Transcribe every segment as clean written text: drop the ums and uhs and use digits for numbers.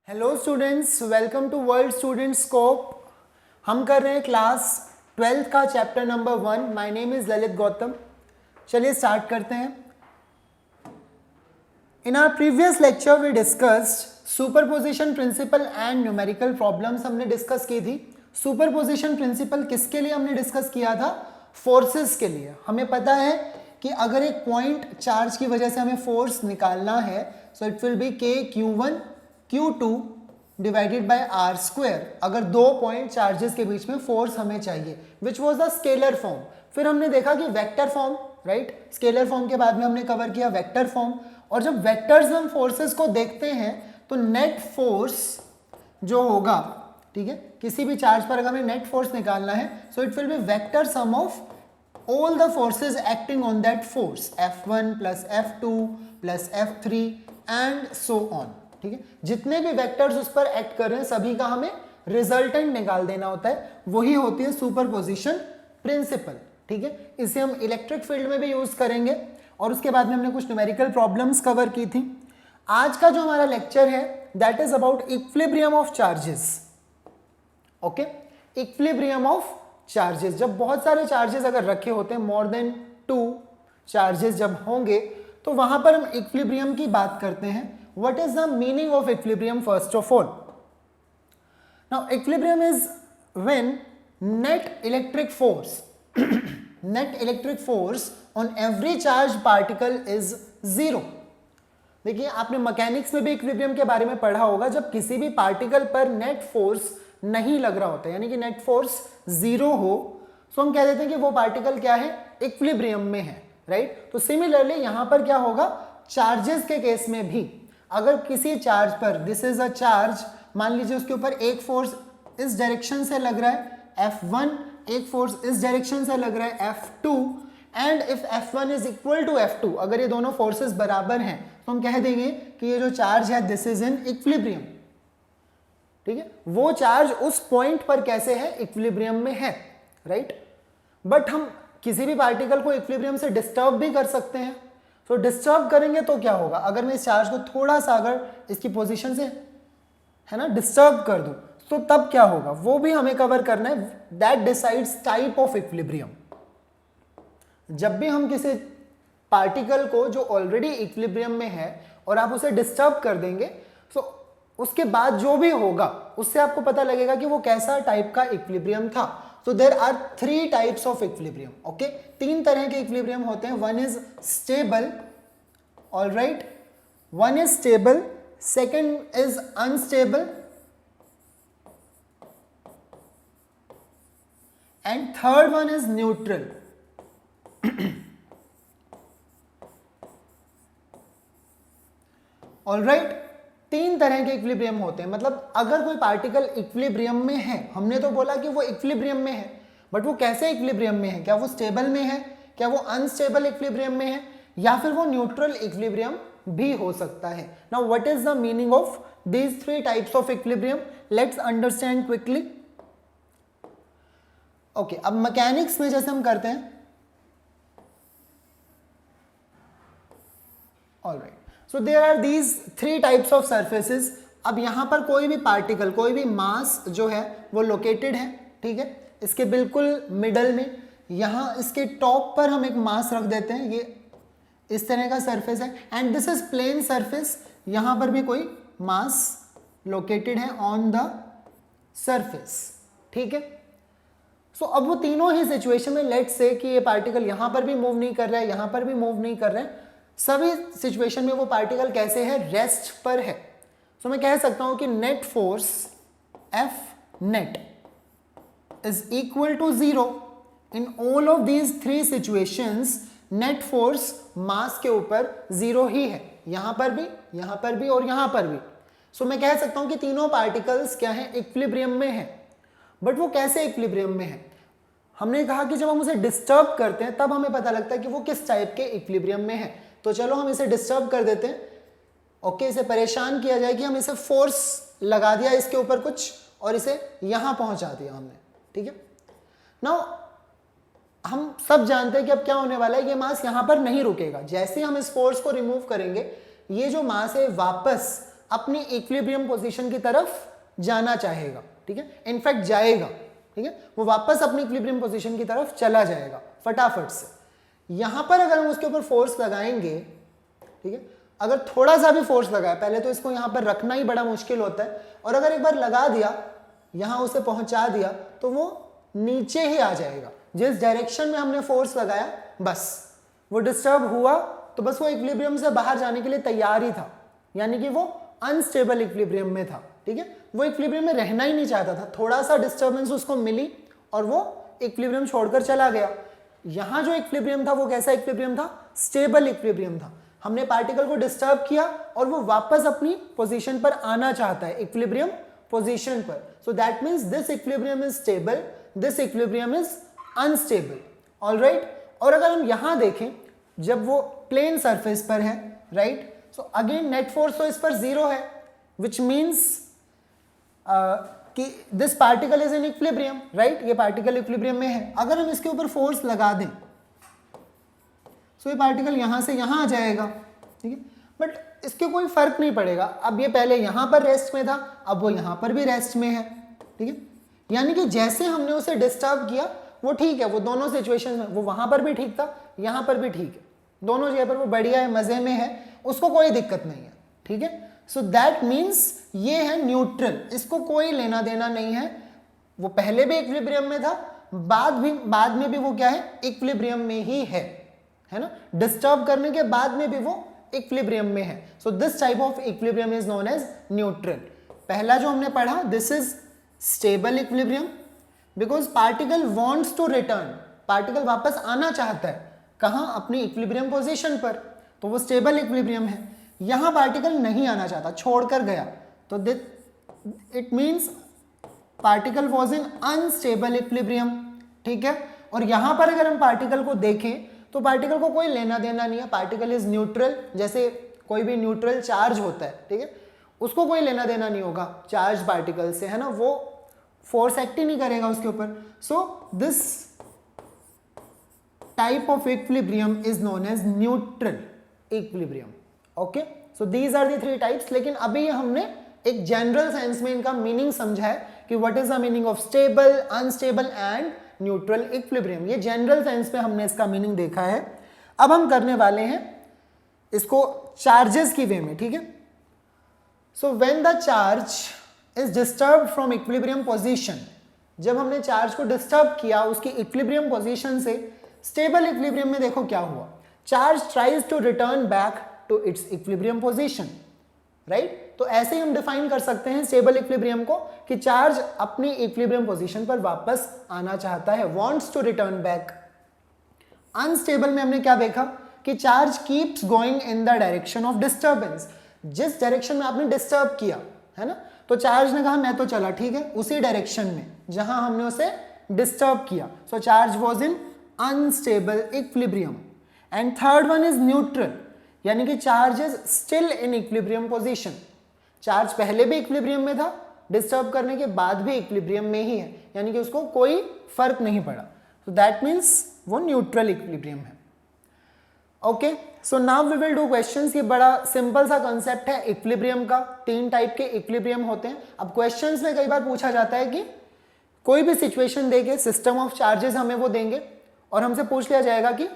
Hello students, welcome to world student scope. हम कर रहे हैं क्लास 12th का chapter number 1। My name is Lalit Gautam. चलिए स्टार्ट करते हैं। In our previous lecture we discussed superposition principle and numerical problems हमने डिस्कस की थी। सुपरपोजिशन प्रिंसिपल किसके लिए हमने डिस्कस किया था? फोर्सेस के लिए। हमें पता है कि अगर एक पॉइंट चार्ज की वजह से हमें फोर्स निकालना है सो इट विल बी के Q1 Q2 divided by are square. अगर दो पॉइंट चार्जेस के बीच में फोर्स हमें चाहिए, which was the scalar form. फिर हमने देखा कि vector form, right, scalar form के बाद में हमने कवर किया वेक्टर फॉर्म। और जब वेक्टर्स हम फोर्सेस को देखते हैं तो नेट फोर्स जो होगा, ठीक है, किसी भी चार्ज पर अगर हमें नेट फोर्स निकालना है so it will be vector sum of all the forces acting on that force, F1 plus F2 plus F3 and so on। ठीक है, जितने भी वेक्टर्स उस पर एक्ट कर रहे हैं सभी का हमें रिजल्टेंट निकाल देना होता है, वही होती है सुपरपोजिशन प्रिंसिपल। ठीक है, इसे हम इलेक्ट्रिक फील्ड में भी यूज करेंगे और उसके बाद में हमने कुछ न्यूमेरिकल प्रॉब्लम्स कवर की थी। आज का जो हमारा लेक्चर है that is about equilibrium of charges. Okay, equilibrium of charges. जब बहुत सारे चार्जेस अगर रखे होते हैं, मोर देन 2 चार्जेस जब होंगे तो वहां पर हम इक्विलिब्रियम की बात करते हैं। What is the meaning of equilibrium? First of all, now equilibrium is when net electric force on every charge particle is 0। देखिए, आपने मैकेनिक्स में भी इक्विलिब्रियम के बारे में पढ़ा होगा। जब किसी भी पार्टिकल पर नेट फोर्स नहीं लग रहा होता, यानी कि नेट फोर्स 0 हो, तो हम कह देते हैं कि वो पार्टिकल क्या है? इक्विलिब्रियम में है, राइट। तो सिमिलरली यहां पर क्या होगा? चार्जेस के केस में भी अगर किसी चार्ज पर, दिस इज अ चार्ज, मान लीजिए उसके ऊपर एक फोर्स इस डायरेक्शन से लग रहा है F1, एक फोर्स इस डायरेक्शन से लग रहा है F2, and if F1 is equal to F2, अगर ये दोनों फोर्सेस बराबर हैं तो हम कह देंगे कि ये जो चार्ज है दिस इज इन इक्विलिब्रियम। ठीक है, वो चार्ज उस पॉइंट पर कैसे है? इक्विलिब्रियम में है, राइट। बट हम किसी भी पार्टिकल को इक्विलिब्रियम से डिस्टर्ब भी कर सकते हैं। तो डिस्टर्ब करेंगे तो क्या होगा? अगर मैं इस चार्ज को थोड़ा सा अगर इसकी पोजीशन से, है ना, डिस्टर्ब कर दूं तो तब क्या होगा? वो भी हमें कवर करना है। That decides type of equilibrium. जब भी हम किसी पार्टिकल को जो ऑलरेडी इक्विलिब्रियम में है और आप उसे डिस्टर्ब कर देंगे तो उसके बाद जो भी होगा उससे आपको पता लगेगा कि वो कैसा टाइप का इक्विलिब्रियम था। तो there are 3 types of equilibrium. Okay, 3 तरह के इक्विलिब्रियम होते हैं। One is stable, alright, one is stable, second is unstable and third one is neutral. Alright, 3 तरह के इक्विलिब्रियम होते हैं। मतलब अगर कोई पार्टिकल इक्विलिब्रियम में है, हमने तो बोला कि वो इक्विलिब्रियम में है, बट वो कैसे इक्विलिब्रियम में है? क्या वो स्टेबल में है? क्या वो अनस्टेबल इक्विलिब्रियम में है? या फिर वो न्यूट्रल इक्विलिब्रियम भी हो सकता है। Now what is the meaning of these 3 types of equilibrium? Let's understand quickly. Okay, अब मैकेनिक्स में जैसे हम करते हैं, alright, so there are these 3 types of surfaces. अब यहां पर कोई भी पार्टिकल, कोई भी मास जो है वो लोकेटेड है, ठीक है, इसके बिल्कुल मिडल में। यहां इसके टॉप पर हम एक मास रख देते हैं, ये इस तरह का सरफेस है and this is plane surface. यहां पर भी कोई मास लोकेटेड है ऑन द सरफेस, ठीक है। सो अब वो तीनों ही सिचुएशन में, लेट्स से कि ये पार्टिकल यहां पर भी मूव नहीं कर रहा है, यहां पर भी मूव नहीं कर रहा है, सभी सिचुएशन में वो पार्टिकल कैसे है? रेस्ट पर है। सो मैं कह सकता हूं कि net force F net is equal to 0 in all of these 3 situations। Net force mass के ऊपर 0 ही है, यहां पर भी, यहां पर भी और यहां पर भी। सो मैं कह सकता हूं कि तीनों पार्टिकल्स क्या है? इक्विलिब्रियम में है। बट वो कैसे इक्विलिब्रियम में है? हमने कहा कि जब हम उसे डिस्टर्ब करते हैं तब हमें पता लगता है कि वो किस टाइप के इक्विलिब्रियम में है। तो चलो हम इसे डिस्टर्ब कर देते हैं। ओके, इसे परेशान किया जाए कि हम इसे फोर्स लगा दिया इसके ऊपर कुछ और इसे यहां पहुंचा दिया हमने, ठीक है। नाउ हम सब जानते हैं कि अब क्या होने वाला है, ये मास यहां पर नहीं रुकेगा। जैसे हम इस फोर्स को रिमूव करेंगे ये जो मास है वापस अपनी इक्विलिब्रियम पोजीशन की तरफ जाना चाहेगा, ठीक है, इनफैक्ट जाएगा, ठीक है, वो वापस अपनी इक्विलिब्रियम पोजीशन की तरफ चला जाएगा फटाफट से। यहां पर अगर हम उसके ऊपर फोर्स लगाएंगे, ठीक है, अगर थोड़ा सा भी फोर्स लगाए, पहले तो इसको यहां पर रखना ही बड़ा मुश्किल होता है, और अगर एक बार लगा दिया, यहां उसे पहुंचा दिया, तो वो नीचे ही आ जाएगा। जिस डायरेक्शन में हमने फोर्स लगाया बस वो डिस्टर्ब हुआ, तो बस वो इक्विलिब्रियम से बाहर जाने के लिए तैयार ही था, यानी कि वो अनस्टेबल इक्विलिब्रियम में था, ठीक है, वो इक्विलिब्रियम में रहना ही नहीं चाहता था, थोड़ा सा डिस्टर्बेंस उसको मिली और वो इक्विलिब्रियम छोड़कर चला गया। यहां जो इक्विलिब्रियम था वो कैसा इक्विलिब्रियम था? स्टेबल इक्विलिब्रियम था। हमने पार्टिकल को डिस्टर्ब किया और वो वापस अपनी पोजीशन पर आना चाहता है, इक्विलिब्रियम पोजीशन पर। So that means this equilibrium is stable, this equilibrium is unstable, alright. और अगर हम यहां देखें, जब वो प्लेन सरफेस पर है, right, so again net force तो इस पर 0 है, विच मीन्स कि this particle is in equilibrium, right, ये पार्टिकल इक्विलिब्रियम में है। अगर हम इसके ऊपर फोर्स लगा दें, सो ये पार्टिकल यहां से यहां आ जाएगा, ठीक है, बट इसके कोई फर्क नहीं पड़ेगा। अब ये पहले यहां पर रेस्ट में था, अब वो यहां पर भी रेस्ट में है, ठीक है, यानी कि जैसे हमने उसे डिस्टर्ब किया वो ठीक है, वो दोनों सिचुएशन में, वो वहां पर भी ठीक था, यहां पर भी ठीक है, दोनों जगह पर वो बढ़िया है, मजे में है, उसको कोई दिक्कत नहीं है, ठीक है। सो दैट मीन्स ये है न्यूट्रल, इसको कोई लेना देना नहीं है, वो पहले भी इक्विलिब्रियम में था, बाद में भी वो क्या है? इक्विलिब्रियम में ही है ना, डिस्टर्ब करने के बाद में भी वो इक्विलिब्रियम में है। So this type of equilibrium is known as neutral. पहला जो हमने पढ़ा, this is stable equilibrium, because particle wants to return, particle वापस आना चाहता है, कहां? अपनी इक्विलिब्रियम पोजीशन पर, तो वो स्टेबल इक्विलिब्रियम है। यहां पार्टिकल नहीं आना चाहता, छोड़कर गया, तो it means particle was in unstable equilibrium, ठीक है। और यहां पर अगर हम पार्टिकल को देखें तो पार्टिकल को कोई लेना देना नहीं है, पार्टिकल इज न्यूट्रल, जैसे कोई भी न्यूट्रल चार्ज होता है, ठीक है, उसको कोई लेना देना नहीं होगा चार्ज पार्टिकल से, है ना, वो फोर्स एक्ट ही नहीं करेगा उसके ऊपर। So this type of equilibrium is known as neutral equilibrium, okay. So these are the 3 types. लेकिन अभी हमने एक जनरल सेंस में इनका मीनिंग समझा है कि what is the meaning of stable, unstable and neutral equilibrium, ये जनरल सेंस में हमने इसका मीनिंग देखा है। अब हम करने वाले हैं इसको चार्जेस की वे में, ठीक है। So when the charge is disturb from equilibrium position, जब हमने चार्ज को डिस्टर्ब किया उसकी इक्विलिब्रियम पोजीशन से, स्टेबल इक्विलिब्रियम में देखो क्या हुआ, charge tries to return back to its equilibrium position, right. तो ऐसे ही हम डिफाइन कर सकते हैं स्टेबल इक्विलिब्रियम को कि चार्ज अपनी इक्विलिब्रियम पोजीशन पर वापस आना चाहता है, wants to return back. Unstable में हमने क्या देखा कि charge keeps going in the direction of disturbance, जिस डायरेक्शन में आपने डिस्टर्ब किया है ना, तो चार्ज ने कहा मैं तो चला, ठीक है, उसी डायरेक्शन में जहां हमने उसे डिस्टर्ब किया। So charge was in unstable equilibrium. And third one is neutral, यानी कि charge is still in equilibrium position, charge पहले भी इक्विलिब्रियम में था, डिस्टर्ब करने के बाद भी इक्विलिब्रियम में ही है, यानी कि उसको कोई फर्क नहीं पड़ा। सो दैट मीन्स वो न्यूट्रल इक्विलिब्रियम है, okay. So now we will do questions. ये बड़ा सिंपल सा कंसेप्ट है इक्विलिब्रियम का, 3 टाइप के इक्विलिब्रियम होते हैं। अब क्वेश्चंस में कई बार पूछा जाता है कि कोई भी सिचुएशन देके सिस्टम ऑफ चार्जेस हमें वो देंगे और हमसे पूछ लिया जाएगा कि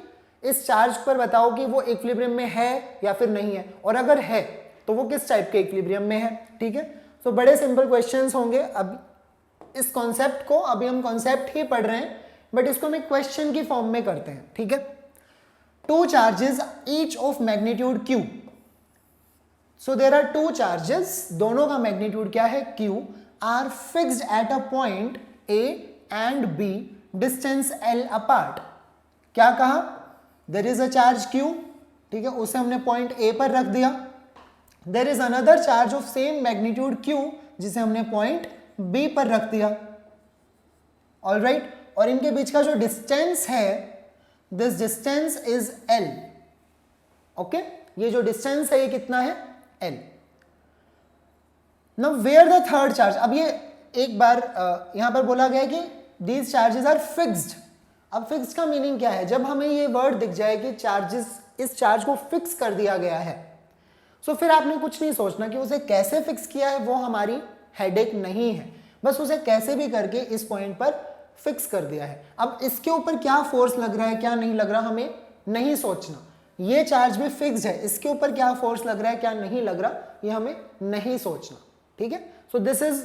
इस चार्ज पर बताओ कि वो इक्विलिब्रियम में है या फिर नहीं है, और अगर है तो वो किस टाइप के इक्विलिब्रियम में है, ठीक है। तो बड़े सिंपल क्वेश्चंस होंगे। अब इस कॉन्सेप्ट को, अभी हम कॉन्सेप्ट ही पढ़ रहे हैं, बट इसको हम एक क्वेश्चन की फॉर्म में करते हैं, ठीक है। 2 charges each of magnitude q, so there are 2 charges, दोनों का मैग्नीट्यूड क्या है? q, are fixed at a point a and b, distance l apart. क्या कहा? There is a charge q, ठीक है, उसे हमने पॉइंट a पर रख दिया। There is another charge of same magnitude q, जिसे हमने पॉइंट b पर रख दिया, ऑलराइट। और इनके बीच का जो डिस्टेंस है, this distance is l, okay. ये जो डिस्टेंस है ये कितना है? l। Now where the third charge, अब ये एक बार यहां पर बोला गया कि दीज चार्जेस आर फिक्स्ड। अब फिक्स्ड का मीनिंग क्या है? जब हमें ये वर्ड दिख जाए कि चार्जेस, इस चार्ज को फिक्स कर दिया गया है, सो फिर आपने कुछ नहीं सोचना कि उसे कैसे फिक्स किया है, वो हमारी हेडेक नहीं है, बस उसे कैसे भी करके इस पॉइंट पर फिक्स कर दिया है। अब इसके ऊपर क्या फोर्स लग रहा है क्या नहीं लग रहा हमें नहीं सोचना, ये चार्ज भी फिक्स्ड है, इसके ऊपर क्या फोर्स लग रहा है क्या नहीं लग रहा ये हमें नहीं सोचना, ठीक है। So this is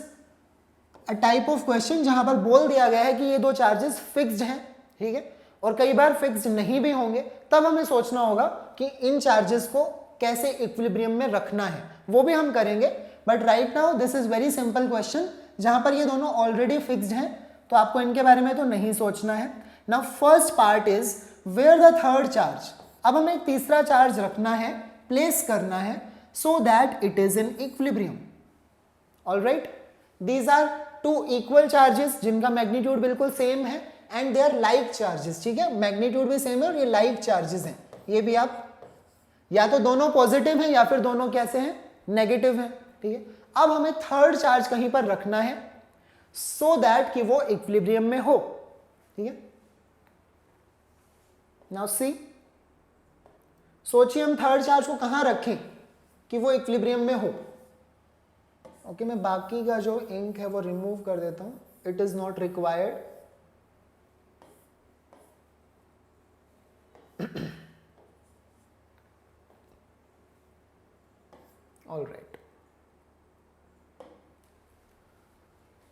a type of question जहां पर बोल दिया गया है कि ये दो चार्जेस फिक्स्ड हैं, ठीक है, और कई बार फिक्स्ड नहीं भी होंगे, तब हमें सोचना होगा कि इन चार्जेस को कैसे इक्विलिब्रियम में रखना है, वो भी हम करेंगे। But right now this is very simple question जहां पर ये दोनों ऑलरेडी फिक्स्ड हैं, तो आपको इनके बारे में तो नहीं सोचना है। Now first part is where the third charge, अब हमें एक तीसरा चार्ज रखना है, प्लेस करना है, so that it is in equilibrium. Alright, these are two equal charges जिनका मैग्नीट्यूड बिल्कुल सेम है and they are like charges, ठीक है, मैग्नीट्यूड भी सेम है और ये लाइक चार्जेस हैं। ये भी आप या तो दोनों पॉजिटिव हैं या फिर दोनों कैसे हैं, नेगेटिव हैं, ठीक है। अब हमें थर्ड चार्ज कहीं पर रखना है सो दैट कि वो इक्विलिब्रियम में हो, ठीक है। नाउ सी, सोचिए हम थर्ड चार्ज को कहां रखें कि वो इक्विलिब्रियम में हो। ओके, मैं बाकी का जो इंक है वो रिमूव कर देता हूं, it is not required. All right,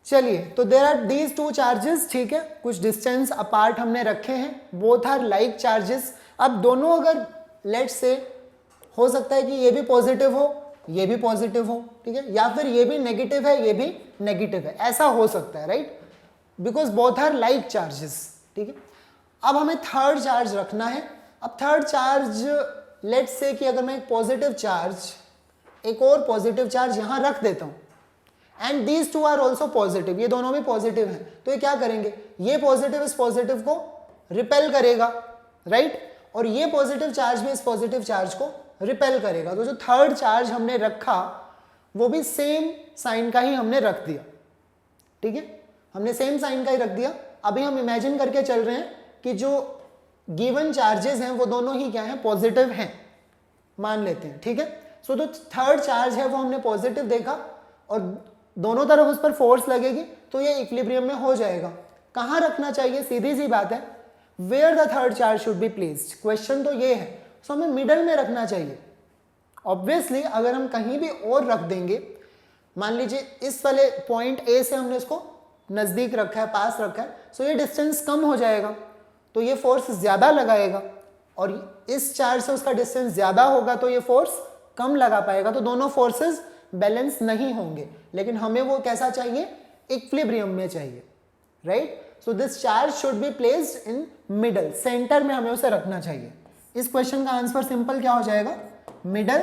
चलिए, तो there are these two charges, ठीक है, कुछ डिस्टेंस अपार्ट हमने रखे हैं, बोथ आर लाइक चार्जेस। अब दोनों अगर लेट्स से हो सकता है कि ये भी पॉजिटिव हो ये भी पॉजिटिव हो, ठीक है, या फिर ये भी नेगेटिव है ये भी नेगेटिव है, ऐसा हो सकता है, right, because both are like charges, ठीक है। अब हमें थर्ड चार्ज रखना है। अब थर्ड चार्ज लेट्स से कि अगर मैं एक पॉजिटिव चार्ज, एक और पॉजिटिव चार्ज यहां रख देता हूं and these two are also positive, ये दोनों भी पॉजिटिव हैं, तो ये क्या करेंगे, ये पॉजिटिव इस पॉजिटिव को रिपेल करेगा, राइट, और ये पॉजिटिव चार्ज भी इस पॉजिटिव चार्ज को रिपेल करेगा। तो जो थर्ड चार्ज हमने रखा वो भी सेम साइन का ही हमने रख दिया, ठीक है, हमने सेम साइन का ही रख दिया। अभी हम इमेजिन करके चल रहे हैं कि जो गिवन चार्जेस हैं वो दोनों ही क्या हैं, पॉजिटिव हैं, मान लेते हैं, ठीक है। सो जो थर्ड चार्ज है वो हमने पॉजिटिव देखा और दोनों तरफ उस पर फोर्स लगेगी तो ये इक्विलिब्रियम में हो जाएगा। कहां रखना चाहिए, सीधी सी बात है, where the third charge should be placed, question तो ये है, सो हमें मिडल में रखना चाहिए। ऑब्वियसली अगर हम कहीं भी और रख देंगे, मान लीजिए इस वाले पॉइंट ए से हमने इसको नजदीक रखा है, पास रखा है, सो ये डिस्टेंस कम हो जाएगा, तो ये फोर्स ज्यादा लगाएगा, और इस चार्ज से उसका डिस्टेंस ज्यादा होगा तो ये फोर्स कम लगा पाएगा, तो दोनों फोर्सेस बैलेंस नहीं होंगे। लेकिन हमें वो कैसा चाहिए, इक्विलिब्रियम में चाहिए, right. So this charge should be placed in middle, centre में हमें उसे रखना चाहिए। इस क्वेश्चन का आंसर सिंपल क्या हो जाएगा, middle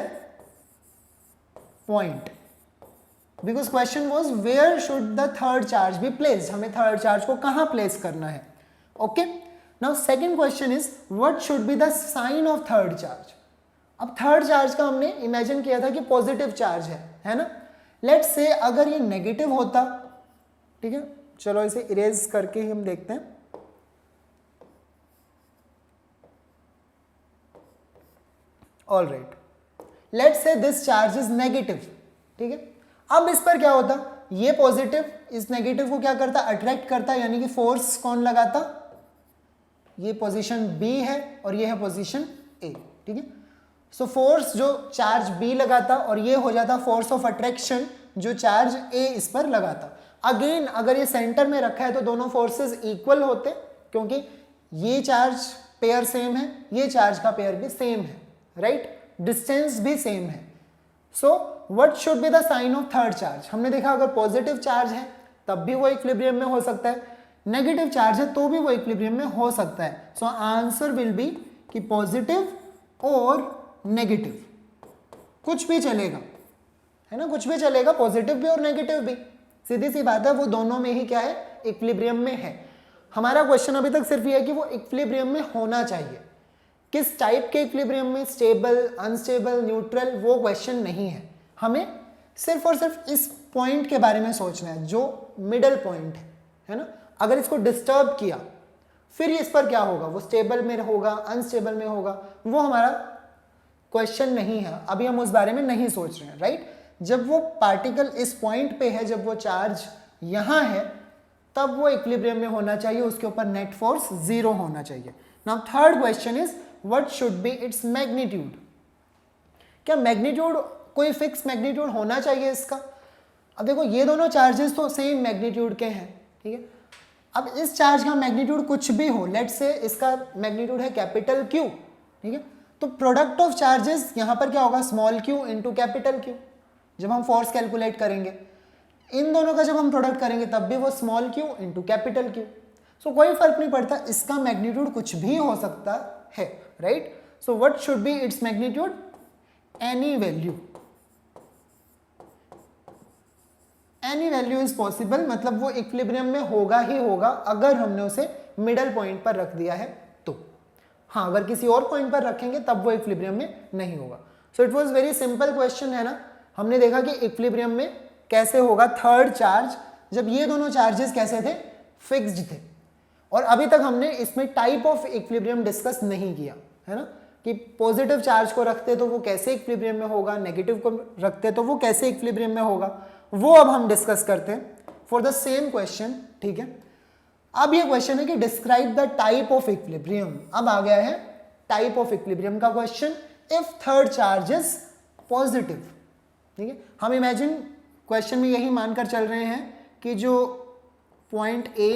point, because question was where should the third charge be placed, हमें थर्ड चार्ज को कहां प्लेस करना है। Okay, now second question is what should be the sign of third charge. अब थर्ड चार्ज का हमने इमेजिन किया था कि पॉजिटिव चार्ज है ना, लेट्स से अगर ये नेगेटिव होता, ठीक है, चलो इसे इरेज करके ही हम देखते हैं। All right, let's say this charge is negative, ठीक है। अब इस पर क्या होता, ये पॉजिटिव इस नेगेटिव को क्या करता, अट्रैक्ट करता, यानी कि फोर्स कौन लगाता, ये पोजीशन बी है और ये है पोजीशन ए, ठीक है। सो फोर्स जो चार्ज बी लगाता और ये हो जाता फोर्स ऑफ अट्रैक्शन जो चार्ज ए इस पर लगाता। अगेन अगर ये सेंटर में रखा है तो दोनों फोर्सेस इक्वल होते, क्योंकि ये चार्ज पेयर सेम है, ये चार्ज का पेयर भी सेम है, राइट, डिस्टेंस भी सेम है। So what should be the sign of third charge, हमने देखा अगर पॉजिटिव चार्ज है तब भी वो इक्विलिब्रियम में हो सकता है, नेगेटिव चार्ज है तो भी वो इक्विलिब्रियम में हो सकता है। सो आंसर विल बी कि पॉजिटिव और नेगेटिव, कुछ भी चलेगा, है ना, कुछ भी चलेगा, पॉजिटिव भी और नेगेटिव भी, सीधी सी बात है, वो दोनों में ही क्या है, इक्विलिब्रियम में है। हमारा क्वेश्चन अभी तक सिर्फ ये है कि वो इक्विलिब्रियम में होना चाहिए, किस टाइप के इक्विलिब्रियम में, स्टेबल, अनस्टेबल, न्यूट्रल, वो क्वेश्चन नहीं है। हमें सिर्फ और सिर्फ इस पॉइंट के बारे में सोचना है जो मिडल पॉइंट है ना। अगर इसको डिस्टर्ब किया फिर इस पर क्या होगा, वो स्टेबल में होगा, अनस्टेबल में होगा, वो हमारा क्वेश्चन नहीं है, अभी हम उस बारे में नहीं सोच रहे हैं, राइट। जब वो पार्टिकल इस पॉइंट पे है, जब वो चार्ज यहाँ है, तब वो इक्विलिब्रियम में होना चाहिए, उसके ऊपर नेट फोर्स 0 होना चाहिए। Now third question is what should B its magnitude. क्या मैग्नीट्यूड, कोई फिक्स मैग्नीट्यूड होना चाहिए इसका? अब देखो ये दोनों चार्जेस तो सेम मैग्नीट्यूड के हैं, ठीक है। अब इस चार्ज का मैग्नीट्यूड कुछ भी हो, लेट्स से इसका मैग्नीट्यूड है कैपिटल Q, ठीक है, तो प्रोडक्ट ऑफ चार्जेस यहाँ पर क्या होगा, small q into capital Q। जब हम फोर्स कैलकुलेट करेंगे, इन दोनों का जब हम प्रोडक्ट करेंगे तब भी वो small q into capital Q। सो कोई फर्क नहीं पड़ता, इसका मैग्नीट्यूड कुछ भी हो सकता है, right. So what should B its magnitude, any value, any value is possible, मतलब वो इक्विलिब्रियम में होगा ही होगा अगर हमने उसे मिडल पॉइंट पर रख दिया है तो। हाँ, अगर किसी और पॉइंट पर रखेंगे तब वो इक्विलिब्रियम में नहीं होगा। So it was very simple question, है ना। हमने देखा कि इक्विलिब्रियम में कैसे होगा थर्ड चार्ज, जब ये दोनों चार्जेस कैसे थे, फिक्स्ड थे। और अभी तक हमने इसमें टाइप ऑफ इक्विलिब्रियम डिस्कस नहीं किया, है ना, कि पॉजिटिव चार्ज को रखते तो वो कैसे इक्विलिब्रियम में होगा, नेगेटिव को रखते तो वो कैसे इक्विलिब्रियम में होगा, वो अब हम डिस्कस करते हैं फॉर द सेम क्वेश्चन, ठीक है। अब ये क्वेश्चन है कि describe the type of equilibrium. अब आ गया है टाइप ऑफ इक्विलिब्रियम का question if third charge is positive, ठीक है। हम इमेजिन क्वेश्चन में यही मानकर चल रहे हैं कि जो पॉइंट A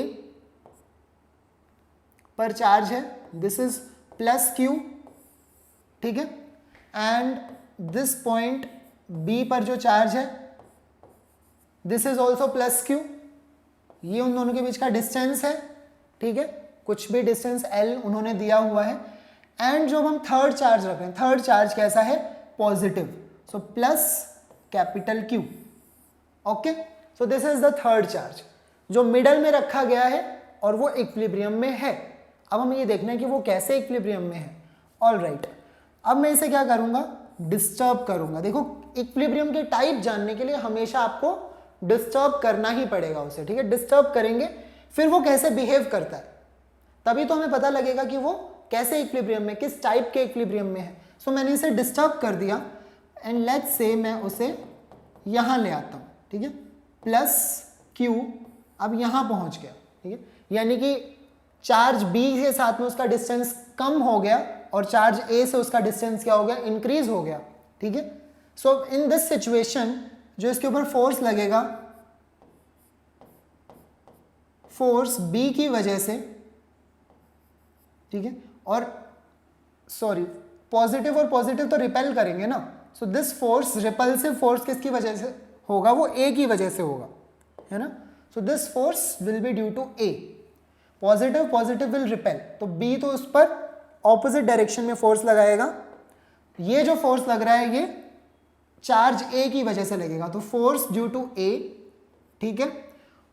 पर चार्ज है, दिस इज प्लस Q, ठीक है, एंड दिस पॉइंट B पर जो चार्ज है, this is also plus Q। ये उन दोनों के बीच का डिस्टेंस है, ठीक है, कुछ भी डिस्टेंस L उन्होंने दिया हुआ है। एंड जो हम थर्ड चार्ज रख रहे हैं, थर्ड चार्ज कैसा है, positive, so plus capital Q, okay. So this is the third charge जो मिडल में रखा गया है और वो इक्विलिब्रियम में है। अब हमें ये देखना है कि वो कैसे इक्विलिब्रियम में है। ऑल राइट, अब मैं इसे क्या करूंगा, डिस्टर्ब करूंगा। देखो इक्विलिब्रियम के टाइप जानने के लिए हमेशा आपको डिस्टर्ब करना ही पड़ेगा उसे, ठीक है। डिस्टर्ब करेंगे फिर वो कैसे बिहेव करता है, तभी तो हमें पता लगेगा कि वो कैसे इक्विलिब्रियम में, किस टाइप के इक्विलिब्रियम में है। सो मैंने इसे डिस्टर्ब कर दिया एंड लेट्स से मैं उसे यहां ले आता हूं, ठीक है, प्लस Q अब यहां पहुंच गया, ठीक है, यानी कि चार्ज B के साथ में उसका डिस्टेंस कम हो गया और चार्ज A से उसका डिस्टेंस क्या हो गया, इंक्रीज हो गया, ठीक है। सो इन दिस सिचुएशन जो इसके ऊपर फोर्स लगेगा, फोर्स B की वजह से, ठीक है, और सॉरी पॉजिटिव और पॉजिटिव तो रिपेल करेंगे ना, so this force, repulsive force किसकी वजह से होगा, वो A की वजह से होगा, है ना। So this force will be due to A, positive positive will repel, तो B तो उस पर ऑपोजिट डायरेक्शन में फोर्स लगाएगा। ये जो फोर्स लग रहा है ये चार्ज A की वजह से लगेगा, तो फोर्स ड्यू टू A, ठीक है,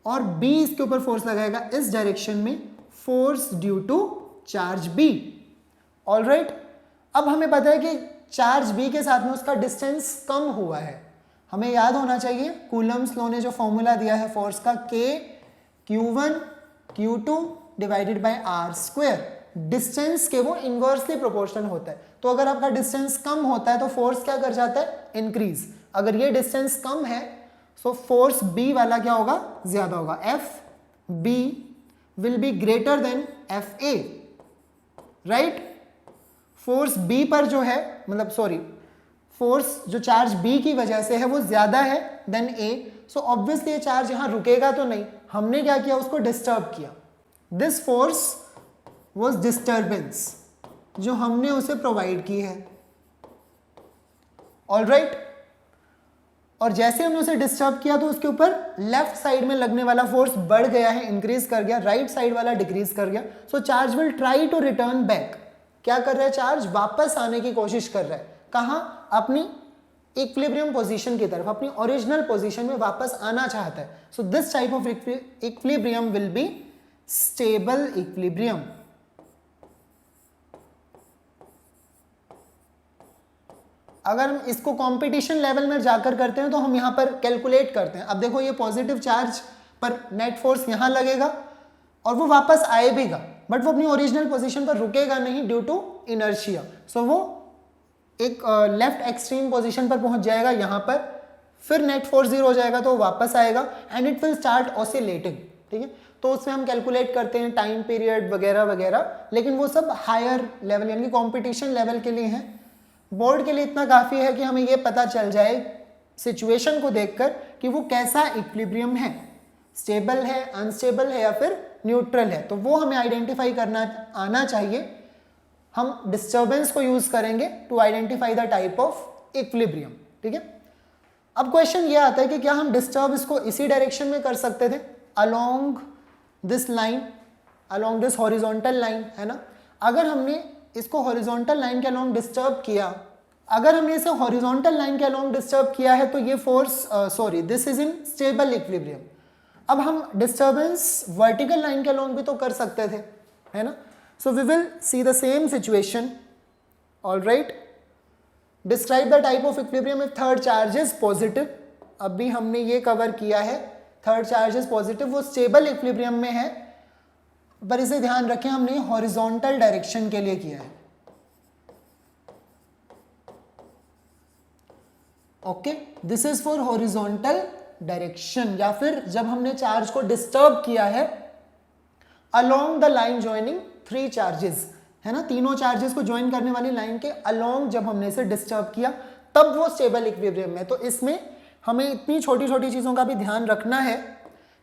और B इसके ऊपर फोर्स लगाएगा इस डायरेक्शन में, force due to charge B। All right, अब हमें पता है कि चार्ज B के साथ में उसका डिस्टेंस कम हुआ है। हमें याद होना चाहिए कूलम्स लॉ ने जो फॉर्मूला दिया है फोर्स का, K Q1 Q2 divided by R square, distance के वो इनवर्सली प्रोपोर्शनल होता है। तो अगर आपका डिस्टेंस कम होता है तो फोर्स क्या कर जाता है, इंक्रीज। अगर ये डिस्टेंस कम है तो फोर्स B वाला क्या होगा, ज्यादा होगा, FB will be greater than FA, right. Force B पर जो है, मतलब सॉरी फोर्स जो चार्ज B की वजह से है वो ज्यादा है देन A, सो ऑब्वियसली ये चार्ज यहां रुकेगा तो नहीं। हमने क्या किया, उसको डिस्टर्ब किया। दिस फोर्स वॉज डिस्टर्बेंस जो हमने उसे प्रोवाइड की है, ऑल राइट। और जैसे हमने उसे डिस्टर्ब किया तो उसके ऊपर लेफ्ट साइड में लगने वाला फोर्स बढ़ गया है, इंक्रीज कर गया, राइट साइड वाला डिक्रीज कर गया। So charge will try to return back. क्या कर रहा है, चार्ज वापस आने की कोशिश कर रहा है, कहां, अपनी इक्विलिब्रियम पोजीशन की तरफ, अपनी ओरिजिनल पोजीशन में वापस आना चाहता है। So this type of equilibrium will be stable equilibrium. अगर हम इसको कंपटीशन लेवल में जाकर करते हैं तो हम यहां पर कैलकुलेट करते हैं। अब देखो ये पॉजिटिव चार्ज पर नेट फोर्स यहां लगेगा और वो वापस आएगा, बट वो अपनी ओरिजिनल पोजीशन पर रुकेगा नहीं ड्यू टू इनर्शिया। सो वो एक लेफ्ट एक्सट्रीम पोजीशन पर पहुंच जाएगा यहाँ पर, फिर नेट फोर्स 0 हो जाएगा तो वापस आएगा and it will start oscillating, ठीक है। तो उसमें हम कैलकुलेट करते हैं टाइम पीरियड वगैरह वगैरह, लेकिन वो सब हायर लेवल यानी कि कॉम्पिटिशन लेवल के लिए हैं। बोर्ड के लिए इतना काफ़ी है कि हमें ये पता चल जाए सिचुएशन को देखकर कि वो कैसा इक्विलिब्रियम है, स्टेबल है, अनस्टेबल है या फिर न्यूट्रल है, तो वो हमें आइडेंटिफाई करना आना चाहिए। हम डिस्टर्बेंस को यूज करेंगे to identify the type of equilibrium, ठीक है। अब क्वेश्चन ये आता है कि क्या हम डिस्टर्ब इसको इसी डायरेक्शन में कर सकते थे, along this line, along this horizontal line, है ना। अगर हमने इसको हॉरिजॉन्टल लाइन के अलोंग डिस्टर्ब किया, अगर हमने इसे हॉरिजॉन्टल लाइन के अलोंग डिस्टर्ब किया है तो ये force this is in stable equilibrium. अब हम डिस्टर्बेंस वर्टिकल लाइन के अलोंग भी तो कर सकते थे, है ना। So we will see the same situation, alright. Describe the type of equilibrium if third charge is positive. अभी हमने ये कवर किया है, थर्ड चार्ज इज पॉजिटिव, वो स्टेबल इक्विलिब्रियम में है, पर इसे ध्यान रखें हमने हॉरिजॉन्टल डायरेक्शन के लिए किया है, okay. This is for horizontal direction, या फिर जब हमने चार्ज को डिस्टर्ब किया है along the line joining three charges, है ना, तीनों चार्जेस को ज्वाइन करने वाली लाइन के अलोंग जब हमने इसे डिस्टर्ब किया तब वो स्टेबल इक्विलिब्रियम में। तो इसमें हमें इतनी छोटी छोटी चीजों का भी ध्यान रखना है।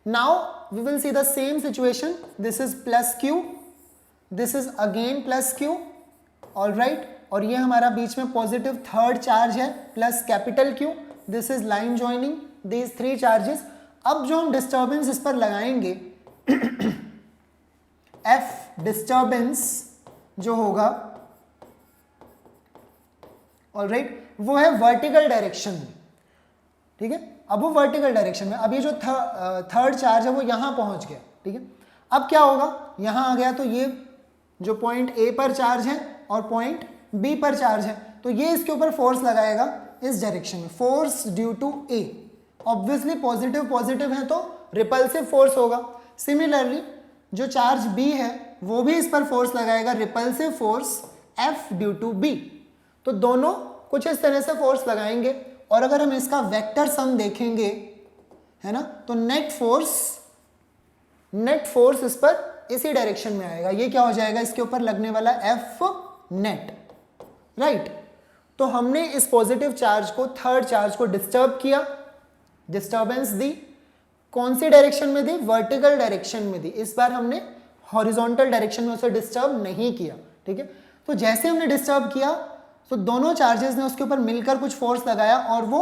Now we will see the same situation, this is plus Q, this is again plus Q, alright, और ये हमारा बीच में पॉजिटिव थर्ड चार्ज है plus capital Q, this is line joining these three charges. अब जो हम डिस्टर्बेंस इस पर लगाएंगे एफ डिस्टर्बेंस जो होगा, ऑलराइट, वो है वर्टिकल डायरेक्शन में, ठीक है। अब वो वर्टिकल डायरेक्शन में, अब ये जो थर्ड चार्ज है वो यहां पहुंच गया, ठीक है। अब क्या होगा, यहां आ गया तो ये जो पॉइंट ए पर चार्ज है और पॉइंट बी पर चार्ज है, तो ये इसके ऊपर फोर्स लगाएगा इस डायरेक्शन में, force due to A. Obviously positive positive है तो रिपल्सिव फोर्स होगा। सिमिलरली जो चार्ज बी है वो भी इस पर फोर्स लगाएगा, repulsive force F due to B. तो दोनों कुछ इस तरह से फोर्स लगाएंगे, और अगर हम इसका वेक्टर सम देखेंगे, है ना, तो नेट फोर्स इस पर इसी डायरेक्शन में आएगा। ये क्या हो जाएगा, इसके ऊपर लगने वाला एफ नेट, राइट। तो हमने इस पॉजिटिव चार्ज को, थर्ड चार्ज को डिस्टर्ब किया, डिस्टर्बेंस दी, कौन सी डायरेक्शन में दी, वर्टिकल डायरेक्शन में दी। इस बार हमने हॉरिजॉन्टल डायरेक्शन में उसे डिस्टर्ब नहीं किया, ठीक है। तो जैसे हमने डिस्टर्ब किया तो दोनों चार्जेस ने उसके ऊपर मिलकर कुछ फोर्स लगाया, और वो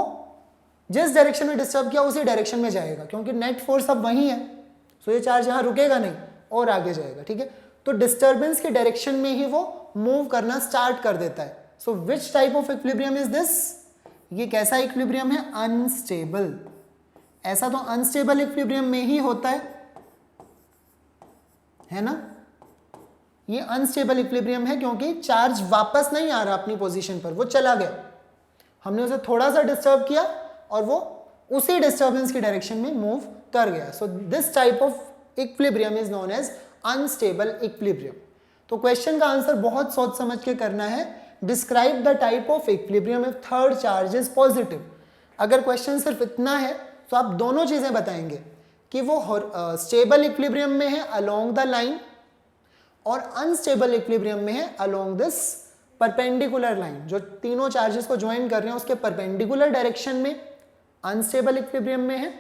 जिस डायरेक्शन में डिस्टर्ब किया उसी डायरेक्शन में जाएगा, क्योंकि नेट फोर्स अब वही है। सो ये चार्ज यहाँ रुकेगा नहीं और आगे जाएगा, ठीक है। तो डिस्टर्बेंस के डायरेक्शन में ही वो मूव करना स्टार्ट कर देता है। So which type of equilibrium is this, ये कैसा इक्विलिब्रियम है, अनस्टेबल। ऐसा तो अनस्टेबल इक्विलिब्रियम में ही होता है ना। ये अनस्टेबल इक्विलिब्रियम है क्योंकि चार्ज वापस नहीं आ रहा अपनी पोजीशन पर, वो चला गया। हमने उसे थोड़ा सा डिस्टर्ब किया और वो उसी डिस्टर्बेंस की डायरेक्शन में मूव कर गया। So this type of equilibrium is known as unstable equilibrium. तो क्वेश्चन का आंसर बहुत सोच समझ के करना है, describe the type of equilibrium if third charge is positive. अगर क्वेश्चन सिर्फ इतना है तो आप दोनों चीजें बताएंगे कि वो स्टेबल इक्विलिब्रियम में है अलोंग द लाइन, और अनस्टेबल इक्विलिब्रियम में है अलोंग दिस परपेंडिकुलर लाइन। जो तीनों चार्जेस को ज्वाइन कर रहे हैं उसके परपेंडिकुलर डायरेक्शन में अनस्टेबल इक्विलिब्रियम में है,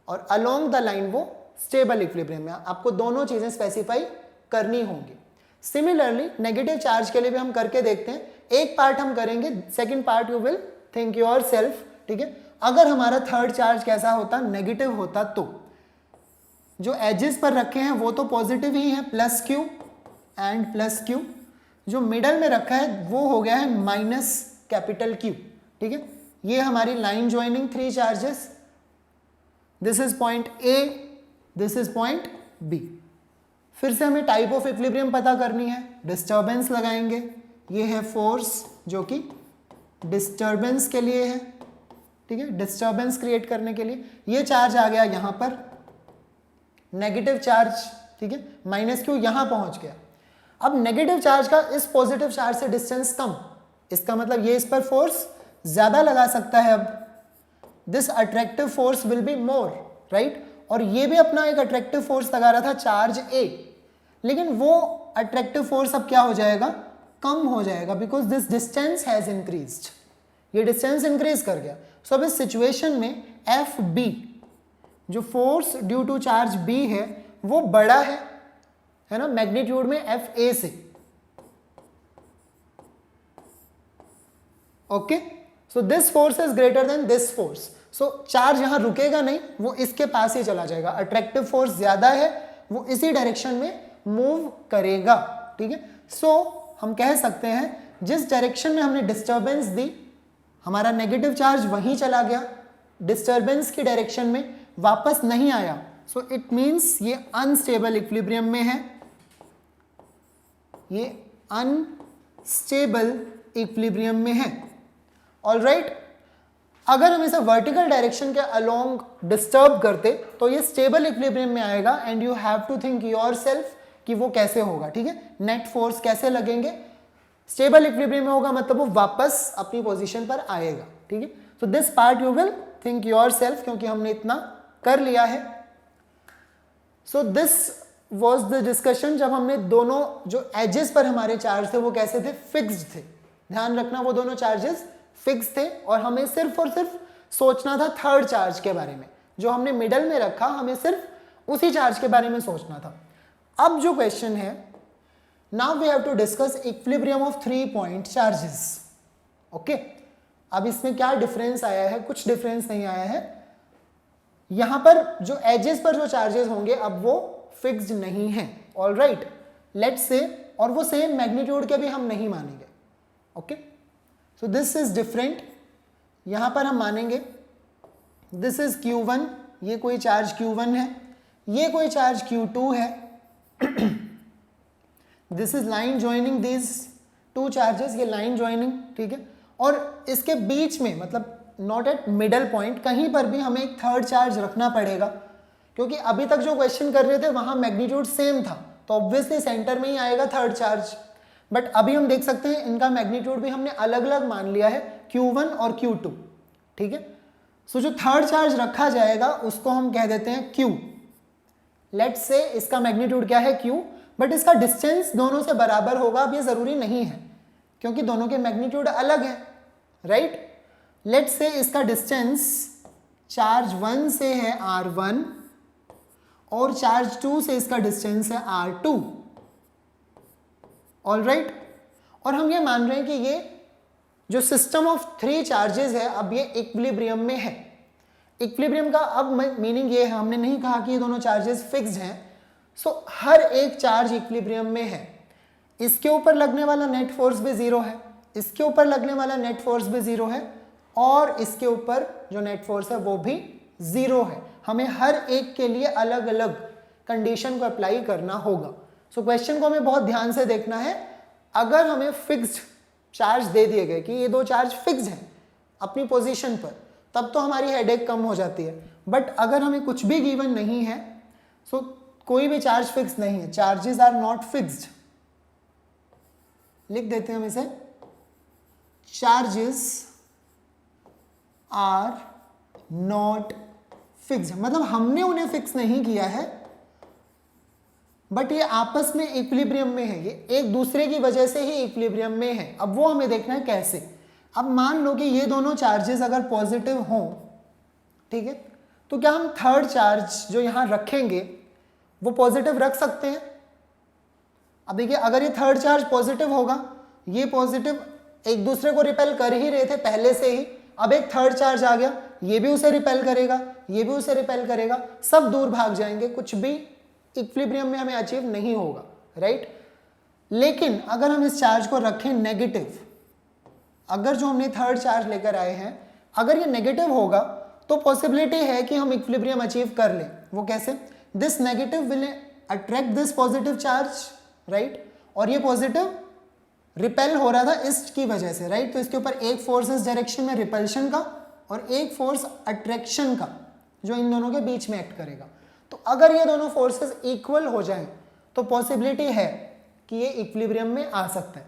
और अलोंग द लाइन वो स्टेबल इक्विलिब्रियम में। आपको दोनों चीजें स्पेसिफाई करनी होंगी। सिमिलरली नेगेटिव चार्ज के लिए भी हम करके देखते हैं। एक पार्ट हम करेंगे, second part you will think your self, ठीक है। अगर हमारा थर्ड चार्ज कैसा होता, नेगेटिव होता, तो जो एजेस पर रखे हैं वो तो पॉजिटिव ही है, plus Q and plus Q. जो मिडल में रखा है वो हो गया है माइनस कैपिटल क्यू, ठीक है। ये हमारी line joining three charges, this is point A, this is point B. फिर से हमें टाइप ऑफ इक्विलिब्रियम पता करनी है, डिस्टर्बेंस लगाएंगे। ये है फोर्स जो कि डिस्टर्बेंस के लिए है, ठीक है, डिस्टर्बेंस क्रिएट करने के लिए। ये चार्ज आ गया यहां पर, नेगेटिव चार्ज, ठीक है, माइनस क्यू यहां पहुंच गया। अब नेगेटिव चार्ज का इस पॉजिटिव चार्ज से डिस्टेंस कम, इसका मतलब ये इस पर फोर्स ज्यादा लगा सकता है। अब this attractive force will be more, right. और ये भी अपना एक अट्रैक्टिव फोर्स लगा रहा था चार्ज ए, लेकिन वो अट्रैक्टिव फोर्स अब क्या हो जाएगा, कम हो जाएगा, because this distance has increased, ये डिस्टेंस इंक्रीज कर गया। सो अब इस सिचुएशन में एफ बी, जो force due to charge B है वो बड़ा है ना, मैग्नीट्यूड में एफ ए से। Okay, so this force is greater than this force. So charge यहां रुकेगा नहीं, वो इसके पास ही चला जाएगा। अट्रैक्टिव फोर्स ज्यादा है, वो इसी डायरेक्शन में मूव करेगा, ठीक है। सो हम कह सकते हैं जिस डायरेक्शन में हमने डिस्टर्बेंस दी, हमारा नेगेटिव चार्ज वहीं चला गया, डिस्टर्बेंस की डायरेक्शन में वापस नहीं आया। सो इट मीन्स ये अनस्टेबल इक्विलिब्रियम में है, ये अनस्टेबल इक्विलिब्रियम में है। ऑलराइट, अगर हम इसे वर्टिकल डायरेक्शन के अलोंग डिस्टर्ब करते तो ये स्टेबल इक्विलिब्रियम में आएगा। And you have to think yourself कि वो कैसे होगा, ठीक है। नेट फोर्स कैसे लगेंगे, स्टेबल इक्विलिब्रियम में होगा, मतलब वो वापस अपनी पोजीशन पर आएगा, ठीक है। So this part you will think yourself, क्योंकि हमने इतना कर लिया है। So this was the discussion जब हमने दोनों जो एजेस पर हमारे चार्ज थे वो कैसे थे, फिक्स्ड थे। ध्यान रखना वो दोनों चार्जेस फिक्स थे और हमें सिर्फ और सिर्फ सोचना था थर्ड चार्ज के बारे में। जो हमने मिडल में रखा, हमें सिर्फ उसी चार्ज के बारे में सोचना था। अब जो क्वेश्चन है, now we have to discuss equilibrium of 3 point charges. Okay, अब इसमें क्या डिफरेंस आया है, कुछ डिफरेंस नहीं आया है। यहां पर जो एजेस पर जो चार्जेस होंगे अब वो फिक्स्ड नहीं है। ऑलराइट, लेट्स से, और वो सेम मैग्नीट्यूड के भी हम नहीं मानेंगे। Okay, so this is different. यहां पर हम मानेंगे दिस इज Q1, ये कोई चार्ज Q1 है, ये कोई चार्ज Q2 है। This is line joining these two charges, ये लाइन ज्वाइनिंग, ठीक है। और इसके बीच में, मतलब नॉट एट मिडल पॉइंट, कहीं पर भी हमें एक थर्ड चार्ज रखना पड़ेगा, क्योंकि अभी तक जो क्वेश्चन कर रहे थे वहां मैग्नीट्यूड सेम था, तो ऑब्वियसली सेंटर में ही आएगा थर्ड चार्ज। बट अभी हम देख सकते हैं इनका मैग्नीट्यूड भी हमने अलग अलग मान लिया है, Q1 और Q2, ठीक है। सो जो थर्ड चार्ज रखा जाएगा उसको हम कह देते हैं Q। लेट्स से इसका मैग्नीट्यूड क्या है, Q, बट इसका डिस्टेंस दोनों से बराबर होगा। अब ये जरूरी नहीं है क्योंकि दोनों के मैग्नीट्यूड अलग है, राइट। लेट्स से इसका डिस्टेंस चार्ज 1 से है R1 और चार्ज 2 से इसका डिस्टेंस है R2। ऑलराइट, और हम ये मान रहे हैं कि ये जो सिस्टम ऑफ 3 चार्जेस है अब ये इक्विलिब्रियम में है। इक्विलिब्रियम का अब मीनिंग ये है, हमने नहीं कहा कि ये दोनों चार्जेस फिक्स्ड हैं। सो हर एक चार्ज इक्विलिब्रियम में है। इसके ऊपर लगने वाला नेट फोर्स भी 0 है, इसके ऊपर लगने वाला नेट फोर्स भी 0 है, और इसके ऊपर जो नेट फोर्स है वो भी 0 है। हमें हर एक के लिए अलग अलग कंडीशन को अप्लाई करना होगा। सो क्वेश्चन को हमें बहुत ध्यान से देखना है। अगर हमें फिक्स्ड चार्ज दे दिए गए कि ये 2 चार्ज फिक्स्ड हैं अपनी पोजीशन पर, तब तो हमारी हेडेक कम हो जाती है। बट अगर हमें कुछ भी गिवन नहीं है, सो कोई भी चार्ज फिक्स नहीं है, चार्जेस आर नॉट फिक्स्ड, लिख देते हैं हम इसे, चार्जेस आर नॉट फिक्स्ड, मतलब हमने उन्हें फिक्स नहीं किया है, बट ये आपस में इक्विलिब्रियम में है, ये एक दूसरे की वजह से ही इक्विलिब्रियम में है। अब वो हमें देखना है कैसे। अब मान लो कि ये दोनों चार्जेस अगर पॉजिटिव हों, ठीक है, तो क्या हम थर्ड चार्ज जो यहां रखेंगे वो पॉजिटिव रख सकते हैं? अब देखिए, अगर ये थर्ड चार्ज पॉजिटिव होगा, ये पॉजिटिव एक दूसरे को रिपेल कर ही रहे थे पहले से ही, अब एक थर्ड चार्ज आ गया, ये भी उसे रिपेल करेगा, ये भी उसे रिपेल करेगा, सब दूर भाग जाएंगे, कुछ भी इक्विलिब्रियम में हमें अचीव नहीं होगा, राइट। लेकिन अगर हम इस चार्ज को रखें नेगेटिव, अगर जो हमने थर्ड चार्ज लेकर आए हैं अगर ये नेगेटिव होगा तो पॉसिबिलिटी है कि हम इक्विलिब्रियम अचीव कर लें। वो कैसे? This negative will attract this positive charge, right, और ये पॉजिटिव रिपेल हो रहा था इसकी वजह से, राइट। तो इसके ऊपर एक फोर्स इस डायरेक्शन में रिपल्शन का और एक फोर्स अट्रैक्शन का जो इन दोनों के बीच में एक्ट करेगा। तो अगर ये दोनों फोर्सेस इक्वल हो जाएं तो पॉसिबिलिटी है कि ये इक्विलिब्रियम में आ सकता है,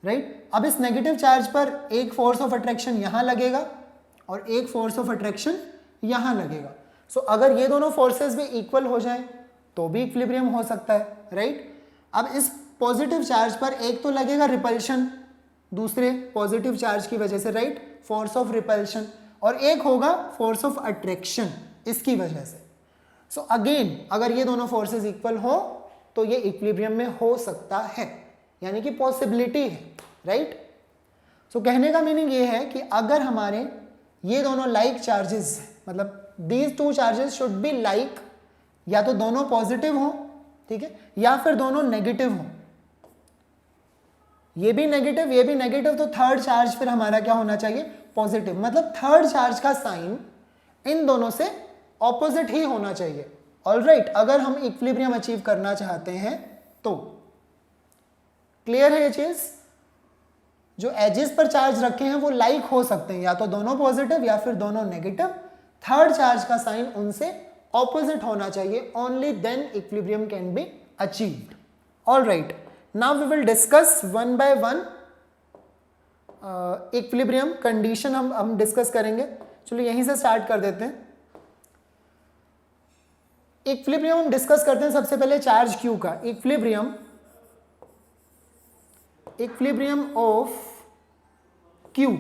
राइट। अब इस नेगेटिव चार्ज पर एक फोर्स ऑफ अट्रैक्शन यहाँ लगेगा और एक फोर्स ऑफ अट्रैक्शन यहाँ लगेगा। सो अगर ये दोनों फोर्सेस भी इक्वल हो जाएं तो भी इक्विलिब्रियम हो सकता है, राइट। अब इस पॉजिटिव चार्ज पर एक तो लगेगा रिपल्शन दूसरे पॉजिटिव चार्ज की वजह से, राइट, फोर्स ऑफ रिपल्शन, और एक होगा फोर्स ऑफ अट्रैक्शन इसकी वजह से। सो अगेन अगर ये दोनों फोर्सेस इक्वल हो तो ये इक्विलिब्रियम में हो सकता है, यानी कि पॉसिबिलिटी है, राइट। सो कहने का मीनिंग ये है कि अगर हमारे ये दोनों लाइक चार्जेस, मतलब these two charges should be like, या तो दोनों पॉजिटिव हो, ठीक है, या फिर दोनों नेगेटिव हो, ये भी नेगेटिव, तो थर्ड चार्ज फिर हमारा क्या होना चाहिए, पॉजिटिव। मतलब थर्ड चार्ज का साइन इन दोनों से ऑपोजिट ही होना चाहिए, ऑलराइट, अगर हम इक्विलिब्रियम अचीव करना चाहते हैं तो। क्लियर है ये चीज? जो एजेस पर चार्ज रखे हैं वो लाइक हो सकते हैं, या तो दोनों पॉजिटिव या फिर दोनों नेगेटिव, थर्ड चार्ज का साइन उनसे ऑपोजिट होना चाहिए, only then equilibrium can be achieved. Alright, now we will discuss one by one equilibrium condition हम डिस्कस करेंगे। चलिए यहीं से स्टार्ट कर देते हैं। इक्विलिब्रियम हम डिस्कस करते हैं सबसे पहले चार्ज क्यू का। इक्विलिब्रियम ऑफ क्यू,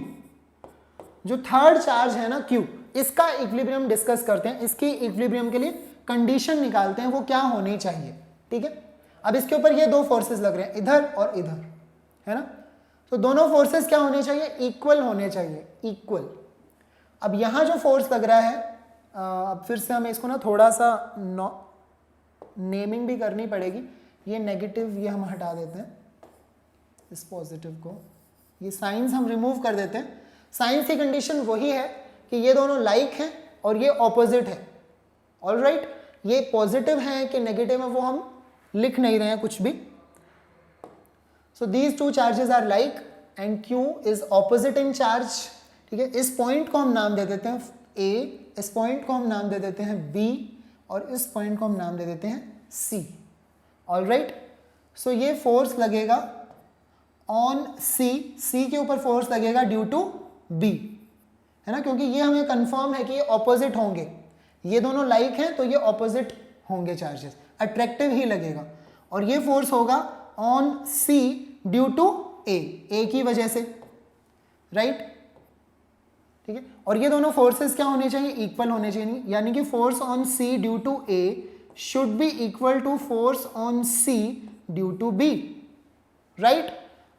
जो थर्ड चार्ज है ना क्यू, इसका इक्विलिब्रियम डिस्कस करते हैं। इसकी इक्विलिब्रियम के लिए कंडीशन निकालते हैं, वो क्या होनी चाहिए, ठीक है। अब इसके ऊपर ये दो फोर्सेस लग रहे हैं, इधर और इधर, है ना। तो दोनों फोर्सेस क्या होने चाहिए, इक्वल होने चाहिए, इक्वल। अब यहां जो फोर्स लग रहा है, अब फिर से हमें इसको ना थोड़ा सा नेमिंग भी करनी पड़ेगी। ये नेगेटिव ये हम हटा देते हैं, इस पॉजिटिव को, ये साइंस हम रिमूव कर देते हैं। साइंस की कंडीशन वही है कि ये दोनों लाइक हैं और ये ऑपोजिट है, ऑलराइट। ये पॉजिटिव है कि नेगेटिव है वो हम लिख नहीं रहे हैं कुछ भी। So these two charges are like and Q is opposite in charge, ठीक है। इस पॉइंट को हम नाम दे देते हैं ए, इस पॉइंट को हम नाम दे देते हैं बी, और इस पॉइंट को हम नाम दे देते हैं सी, ऑलराइट। सो ये फोर्स लगेगा ऑन सी, सी के ऊपर फोर्स लगेगा ड्यू टू बी, है ना, क्योंकि ये हमें कंफर्म है कि ये ऑपोजिट होंगे, ये दोनों लाइक हैं तो ये ऑपोजिट होंगे चार्जेस, अट्रैक्टिव ही लगेगा। और ये फोर्स होगा ऑन सी ड्यू टू ए की वजह से, राइट, ठीक है। और ये दोनों फोर्सेस क्या होने चाहिए, इक्वल होने चाहिए, यानी कि force on C due to A should be equal to force on C due to B, right.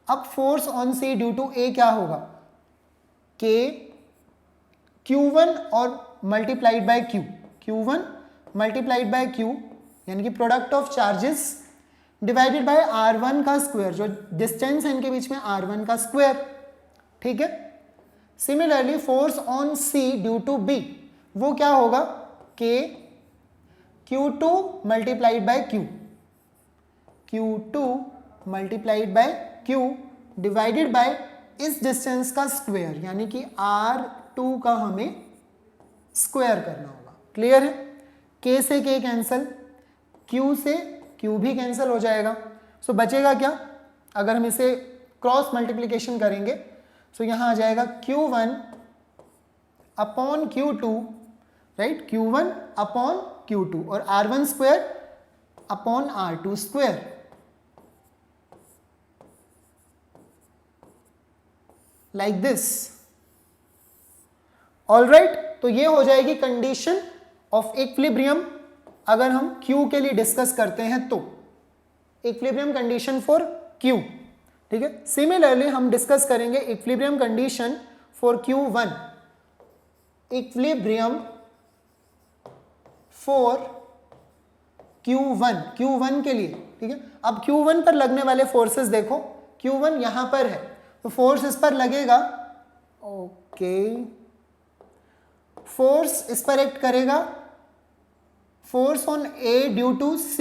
अब force on C due to A क्या होगा, के Q1 और multiplied by Q, Q1 multiplied by Q, यानी कि product of charges divided by R1 का square, जो distance है इनके बीच में R1 का स्क्वायर, ठीक है। Similarly force on C due to B वो क्या होगा, K Q2 multiplied by Q, Q2 multiplied by Q divided by इस डिस्टेंस का स्क्वायर, यानी कि R2 का हमें स्क्वायर करना होगा। क्लियर है? K से K कैंसल, Q से Q भी कैंसल हो जाएगा। सो बचेगा क्या, अगर हम इसे क्रॉस मल्टीप्लिकेशन करेंगे तो यहाँ आ जाएगा Q1 upon Q2, right, Q1 upon Q2 और R1 square upon R2 square, like this, alright. तो ये हो जाएगी कंडीशन ऑफ इक्विलिब्रियम अगर हम Q के लिए डिस्कस करते हैं तो, इक्विलिब्रियम कंडीशन फॉर Q, ठीक है। सिमिलरली हम डिस्कस करेंगे equilibrium condition for Q1, equilibrium for Q1 के लिए, ठीक है। अब Q1 पर लगने वाले फोर्सेस देखो, Q1 यहां पर है तो फोर्स इस पर लगेगा, ओके, फोर्स इस पर एक्ट करेगा, force on A due to C,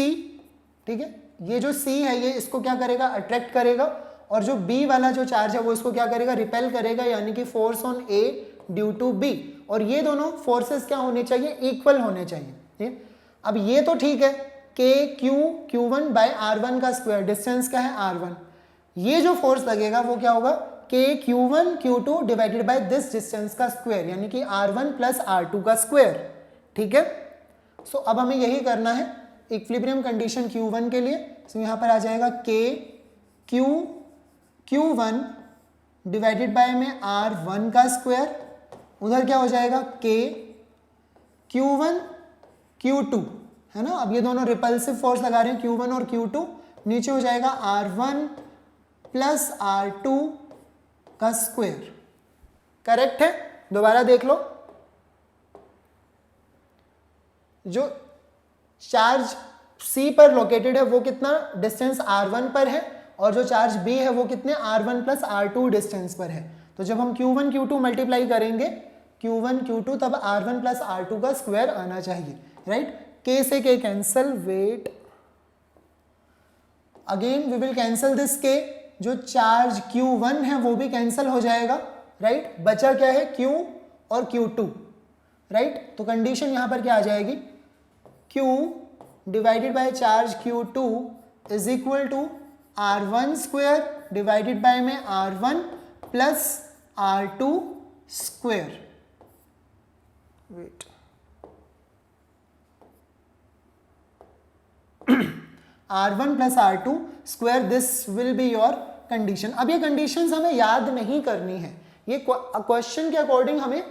ठीक है। ये जो C है ये इसको क्या करेगा, अट्रैक्ट करेगा, और जो B वाला जो चार्ज है वो इसको क्या करेगा, रिपेल करेगा, यानी कि force on A due to B। और ये दोनों फोर्सेस क्या होने चाहिए, इक्वल होने चाहिए, ठीक है। अब ये तो ठीक है, K Q Q1 bye R1 का स्क्वायर, डिस्टेंस क्या है R1, ये जो फोर्स लगेगा वो क्या होगा, के Q1 Q2 divided by this distance का स्क्वायर, यानी कि R1 प्लस R2 का स्क्वायर। ठीक है, सो अब हमें यही करना है इक्विलिब्रियम कंडीशन Q1 के लिए। सो यहाँ पर आ जाएगा के Q1 डिवाइडेड बाय में R1 का स्क्वायर, उधर क्या हो जाएगा के Q1 Q2, है ना। अब ये दोनों रिपल्सिव फोर्स लगा रहे हैं Q1 और Q2, नीचे हो जाएगा R1 प्लस R2 का स्क्वायर। करेक्ट है, दोबारा देख लो, जो चार्ज C पर लोकेटेड है वो कितना डिस्टेंस R1 पर है, और जो चार्ज B है वो कितने R1 प्लस R2 डिस्टेंस पर है। तो जब हम Q1 Q2 मल्टीप्लाई करेंगे Q1 Q2, तब R1 प्लस R2 का स्क्वायर आना चाहिए, राइट। K से K cancel, wait again we will cancel this K, जो चार्ज Q1 है वो भी कैंसिल हो जाएगा, राइट। बचा क्या है, Q और Q2, राइट। तो कंडीशन यहां पर क्या आ जाएगी, Q divided by charge Q2 is equal to R1 square divided by में R1 plus R2 square. Wait R1 plus R2 square, this will be your condition. अब ये कंडीशंस हमें याद नहीं करनी है, ये क्वेश्चन के अकॉर्डिंग हमें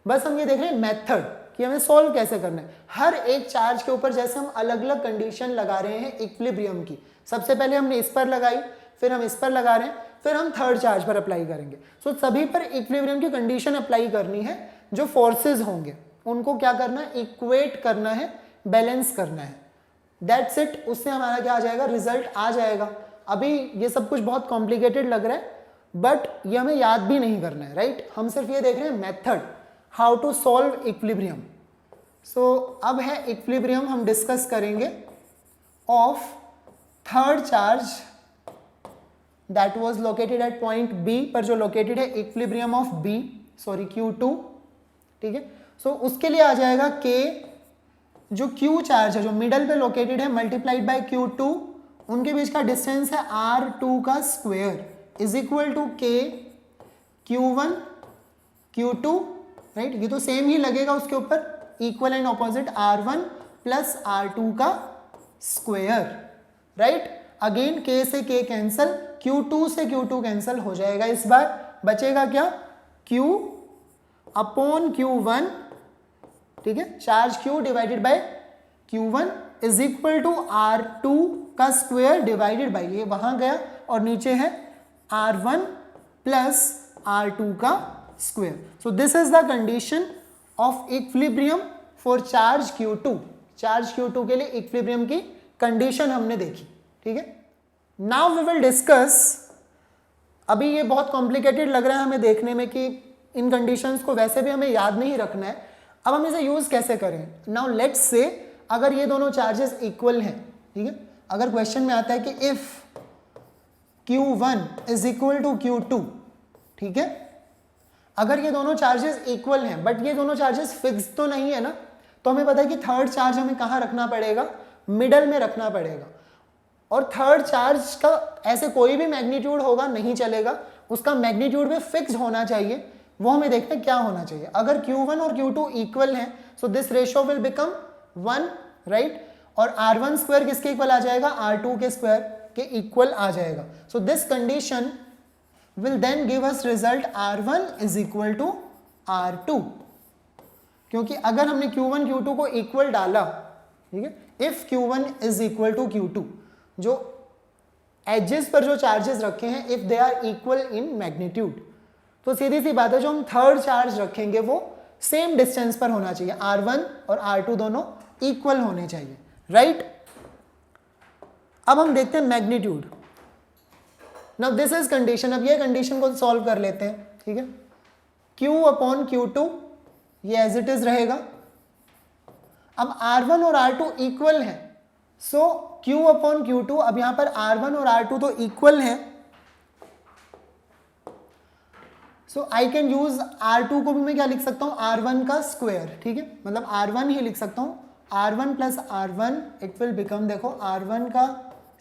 बस हम ये देख रहे हैं मेथड कि हमें सॉल्व कैसे करना है। हर एक चार्ज के ऊपर जैसे हम अलग अलग कंडीशन लगा रहे हैं इक्विलिब्रियम की, सबसे पहले हमने इस पर लगाई, फिर हम इस पर लगा रहे हैं, फिर हम थर्ड चार्ज पर अप्लाई करेंगे। सो सभी पर इक्विलिब्रियम की कंडीशन अप्लाई करनी है। जो फोर्सेज होंगे उनको क्या करना है, इक्वेट करना है, बैलेंस करना है, दैट्स इट। उससे हमारा क्या आ जाएगा, रिजल्ट आ जाएगा। अभी ये सब कुछ बहुत कॉम्प्लिकेटेड लग रहा है, बट ये हमें याद भी नहीं करना है, राइट। हम सिर्फ ये देख रहे हैं method, how to solve equilibrium. So अब है इक्विलिब्रियम, हम डिस्कस करेंगे of third charge that was located at point B पर, जो लोकेटेड है equilibrium of B, sorry Q2, ठीक है। सो उसके लिए आ जाएगा के, जो Q चार्ज है जो मिडल पे लोकेटेड है, मल्टीप्लाइड बाय Q2, उनके बीच का डिस्टेंस है R2 का स्क्वायर, इज इक्वल टू के Q1 Q2, राइट। ये तो सेम ही लगेगा उसके ऊपर, equal and opposite R1 plus R2 का स्क्वायर, राइट। अगेन K से K कैंसल, Q2 से Q2 कैंसल हो जाएगा। इस बार बचेगा क्या, Q अपॉन Q1, ठीक है। Charge Q divided by Q1 is equal to R2 का स्क्वायर डिवाइडेड बाय, ये वहां गया, और नीचे है R1 प्लस R2 का square. So this is the condition of equilibrium for charge Q2। Charge Q2 के लिए इक्विलिब्रियम की कंडीशन हमने देखी, ठीक है। नाउ वी विल डिस्कस, अभी ये बहुत कॉम्प्लिकेटेड लग रहा है हमें देखने में कि इन कंडीशंस को वैसे भी हमें याद नहीं रखना है, अब हम इसे यूज कैसे करें। नाउ लेट्स से अगर ये दोनों चार्जेस इक्वल हैं, ठीक है, अगर क्वेश्चन में आता है कि if Q1 is equal to Q2, ठीक है, अगर ये दोनों चार्जेस इक्वल हैं बट ये दोनों चार्जेस फिक्स तो नहीं है ना, तो हमें पता है कि थर्ड चार्ज हमें कहाँ रखना पड़ेगा, मिडल में रखना पड़ेगा। और थर्ड चार्ज का ऐसे कोई भी मैग्नीट्यूड होगा नहीं चलेगा, उसका मैग्नीट्यूड भी फिक्स होना चाहिए। वो हमें देखते हैं क्या होना चाहिए। अगर Q1 और Q2 इक्वल हैं, so this ratio will become 1, right. और R1 स्क्वायर किसके इक्वल आ जाएगा, R2 के स्क्वायर के इक्वल आ जाएगा। So this condition will then give us result R1 is equal to R2, क्योंकि अगर हमने Q1 Q2 को इक्वल डाला, ठीक है, if Q1 is equal to Q2, जो एजेस पर जो चार्जेस रखे हैं if they are equal in magnitude, तो सीधी सी बात है जो हम थर्ड चार्ज रखेंगे वो सेम डिस्टेंस पर होना चाहिए, R1 और R2 दोनों इक्वल होने चाहिए, राइट। अब हम देखते हैं magnitude. Now this is condition, अब ये कंडीशन को सॉल्व कर लेते हैं, ठीक है। Q अपॉन Q2 ये एज इट इज रहेगा। अब R1 और R2 इक्वल है, सो Q अपॉन Q2, अब यहां पर R1 और R2 तो इक्वल है, सो आई कैन यूज R2 को भी मैं क्या लिख सकता हूं, R1 का स्क्वायर, ठीक है, मतलब R1 ही लिख सकता हूं। R1 plus R1 it will become, देखो R1 का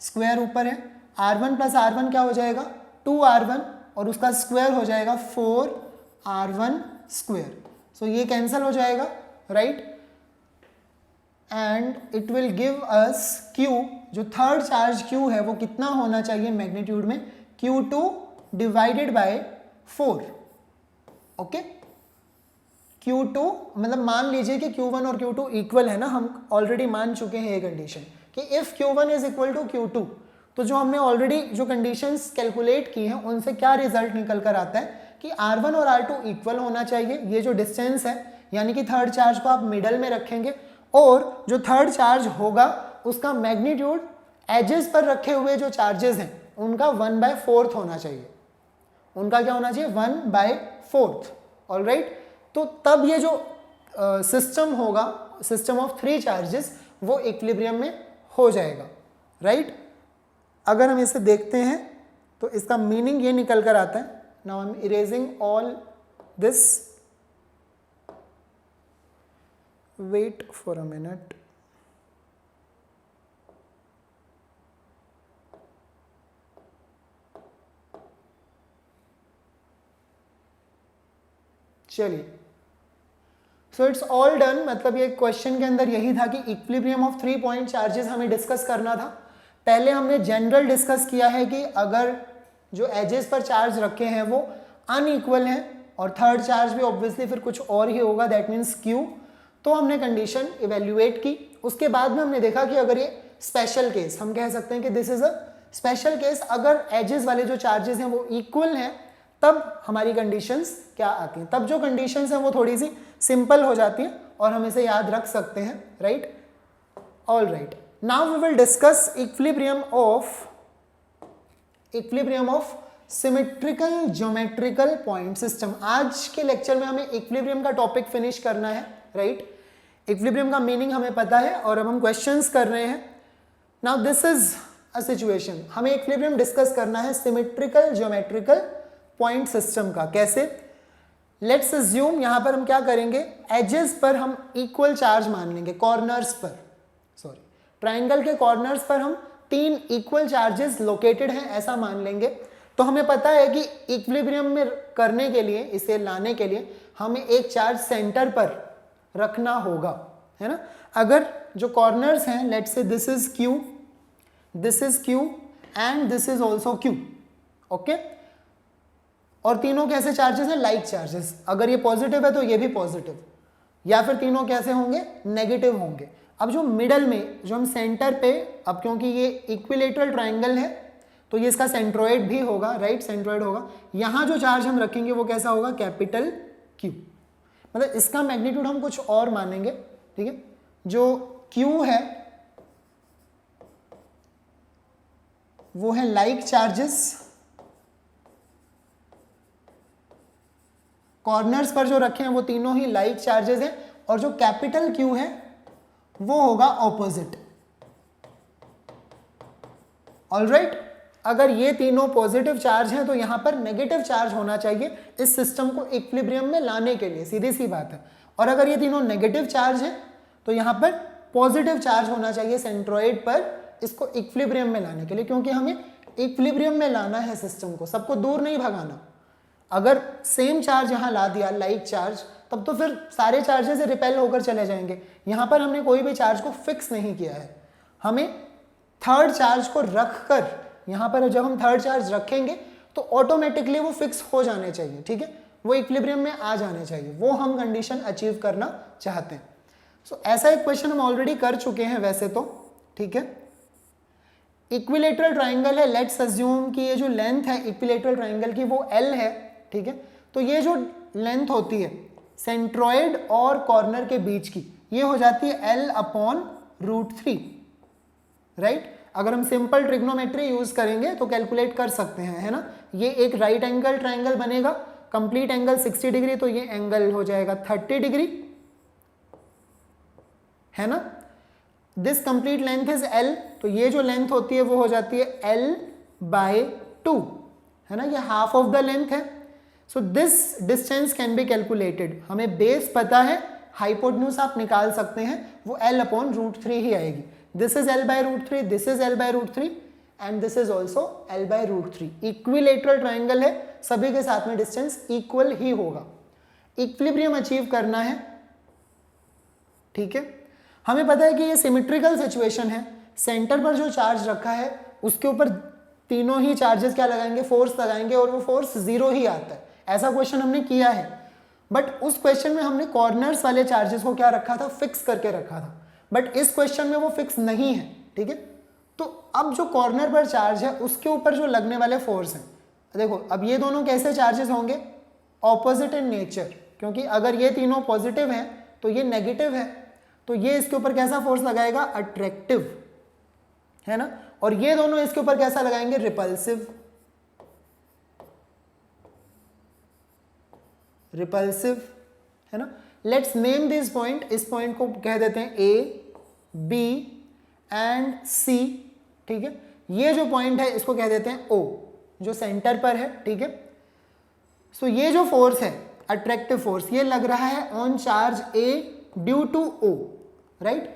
स्क्वायर ऊपर है, R1 प्लस R1 क्या हो जाएगा 2R1 और उसका स्क्वायर हो जाएगा 4R1 स्क्वायर। सो ये कैंसिल हो जाएगा right, and it will give us Q, जो थर्ड चार्ज Q है वो कितना होना चाहिए मैग्नीट्यूड में, Q2 divided by 4। Okay, Q2 मतलब मान लीजिए कि Q1 और Q2 इक्वल है ना, हम ऑलरेडी मान चुके हैं ये कंडीशन कि if Q1 is equal to Q2, तो जो हमने ऑलरेडी जो कंडीशंस कैलकुलेट की हैं उनसे क्या रिजल्ट निकल कर आता है कि R1 और R2 इक्वल होना चाहिए। ये जो डिस्टेंस है यानी कि थर्ड चार्ज को आप मिडल में रखेंगे और जो थर्ड चार्ज होगा उसका मैग्नीट्यूड एजेस पर रखे हुए जो चार्जेस हैं उनका 1/4 होना चाहिए। उनका क्या होना चाहिए 1/4। ऑलराइट, तो तब ये जो सिस्टम होगा, सिस्टम ऑफ 3 चार्जेस, वो इक्विलिब्रियम में हो जाएगा राइट। अगर हम इसे देखते हैं तो इसका मीनिंग ये निकल कर आता है, now I am erasing all this, wait for a minute, चलिए। सो इट्स ऑल डन, मतलब ये क्वेश्चन के अंदर यही था कि इक्विलिब्रियम ऑफ 3 पॉइंट चार्जेस हमें डिस्कस करना था। पहले हमने जनरल डिस्कस किया है कि अगर जो एजेस पर चार्ज रखे हैं वो अनइक्वल हैं और थर्ड चार्ज भी ऑब्वियसली फिर कुछ और ही होगा, दैट मीन्स Q, तो हमने कंडीशन इवेल्युएट की। उसके बाद में हमने देखा कि अगर ये स्पेशल केस, हम कह सकते हैं कि this is a special case, अगर एजेस वाले जो चार्जेस हैं वो इक्वल हैं तब हमारी कंडीशंस क्या आती हैं, तब जो कंडीशंस हैं वो थोड़ी सी सिंपल हो जाती हैं और हम इसे याद रख सकते हैं right. All right, now we will discuss equilibrium of symmetrical geometrical point system. आज के लेक्चर में हमें इक्विलिब्रियम का टॉपिक फिनिश करना है राइट। इक्विलिब्रियम का मीनिंग हमें पता है और अब हम क्वेश्चंस कर रहे हैं। Now this is a situation, हमें इक्विलिब्रियम डिस्कस करना है सिमेट्रिकल ज्योमेट्रिकल पॉइंट सिस्टम का। कैसे, लेट्स अज्यूम यहां पर हम क्या करेंगे, एजेस पर हम इक्वल चार्ज मान लेंगे, कॉर्नर्स पर, सॉरी ट्राइंगल के कॉर्नर्स पर हम 3 इक्वल चार्जेस लोकेटेड हैं ऐसा मान लेंगे। तो हमें पता है कि इक्विलिब्रियम में करने के लिए, इसे लाने के लिए हमें एक चार्ज सेंटर पर रखना होगा, है ना। अगर जो कॉर्नर्स हैं, let's say this is Q and this is also Q, okay, और तीनों कैसे चार्जेस हैं, लाइक चार्जेस। अगर ये पॉजिटिव है तो ये भी पॉजिटिव, या फिर तीनों कैसे होंगे, नेगेटिव होंगे। अब जो मिडल में, जो हम सेंटर पे, अब क्योंकि ये इक्विलेटरल ट्राइंगल है तो ये इसका सेंट्रोइड भी होगा राइट, सेंट्रोइड होगा। यहां जो चार्ज हम रखेंगे वो कैसा होगा, कैपिटल Q, मतलब इसका मैग्नीट्यूड हम कुछ और मानेंगे, ठीक है। जो Q है वो है लाइक चार्जेस, कॉर्नर्स पर जो रखे हैं वो तीनों ही लाइक चार्जेस हैं, और जो कैपिटल Q है वो होगा ऑपोजिट। ऑलराइट, अगर ये तीनों पॉजिटिव चार्ज हैं तो यहां पर नेगेटिव चार्ज होना चाहिए इस सिस्टम को इक्विलिब्रियम में लाने के लिए, सीधी सी बात है। और अगर ये तीनों नेगेटिव चार्ज हैं तो यहां पर पॉजिटिव चार्ज होना चाहिए सेंट्रोइड पर इसको इक्विलिब्रियम में लाने के लिए, क्योंकि हमें इक्विलिब्रियम में लाना है सिस्टम को, सबको दूर नहीं भगाना। अगर सेम चार्ज यहां ला दिया, लाइक चार्ज, तब तो फिर सारे चार्जेस रिपेल होकर चले जाएंगे। यहां पर हमने कोई भी चार्ज को फिक्स नहीं किया है, हमें थर्ड चार्ज को रखकर, यहां पर जब हम थर्ड चार्ज रखेंगे तो ऑटोमेटिकली वो फिक्स हो जाने चाहिए, ठीक है, वो इक्विलिब्रियम में आ जाने चाहिए, वो हम कंडीशन अचीव करना चाहते हैं। सो ऐसा एक क्वेश्चन हम ऑलरेडी कर चुके हैं वैसे तो, ठीक है। इक्विलेटरल ट्राइंगल है, लेट्स अज्यूम कि ये जो लेंथ है इक्विलेटरल ट्राइंगल की वो L है, ठीक है। तो ये जो लेंथ होती है सेंट्रोइड और कॉर्नर के बीच की, ये हो जाती है L/√3 राइट। अगर हम सिंपल ट्रिग्नोमेट्री यूज करेंगे तो कैलकुलेट कर सकते हैं, है ना। ये एक राइट एंगल ट्राइंगल बनेगा, कंप्लीट एंगल 60 डिग्री, तो ये एंगल हो जाएगा 30 डिग्री, है ना। This complete length is L, तो ये जो लेंथ होती है वो हो जाती है L/2, है ना, ये हाफ ऑफ द लेंथ है। So this distance can be calculated, हमें बेस पता है, हाइपोटेन्यूज आप निकाल सकते हैं, वो L/√3 ही आएगी। This is L/√3, this is L/√3, and this is also L/√3। Equilateral triangle है, सभी के साथ में डिस्टेंस इक्वल ही होगा। इक्विलिब्रियम अचीव करना है, ठीक है। हमें पता है कि ये सिमेट्रिकल सिचुएशन है, सेंटर पर जो चार्ज रखा है उसके ऊपर तीनों ही चार्जेस क्या लगाएंगे, फोर्स लगाएंगे, और वो फोर्स 0 ही आता है। ऐसा क्वेश्चन हमने किया है, बट उस क्वेश्चन में हमने कॉर्नर्स वाले चार्जेस को क्या रखा था, फिक्स करके रखा था, बट इस क्वेश्चन में वो फिक्स नहीं है, ठीक है। तो अब जो कॉर्नर पर चार्ज है उसके ऊपर जो लगने वाले फोर्स हैं, देखो अब ये दोनों कैसे चार्जेस होंगे, ऑपोजिट इन नेचर, क्योंकि अगर ये तीनों पॉजिटिव हैं तो ये नेगेटिव है, तो ये इसके ऊपर कैसा फोर्स लगाएगा, अट्रैक्टिव, है ना, और ये दोनों इसके ऊपर कैसा लगाएंगे, रिपल्सिव। रिपल्सिव, है ना। लेट्स नेम दिस पॉइंट, इस पॉइंट को कह देते हैं ए, बी एंड सी, ठीक है। ये जो पॉइंट है इसको कह देते हैं ओ, जो सेंटर पर है, ठीक है। सो ये जो फोर्स है, अट्रैक्टिव फोर्स, ये लग रहा है on charge A due to O, right.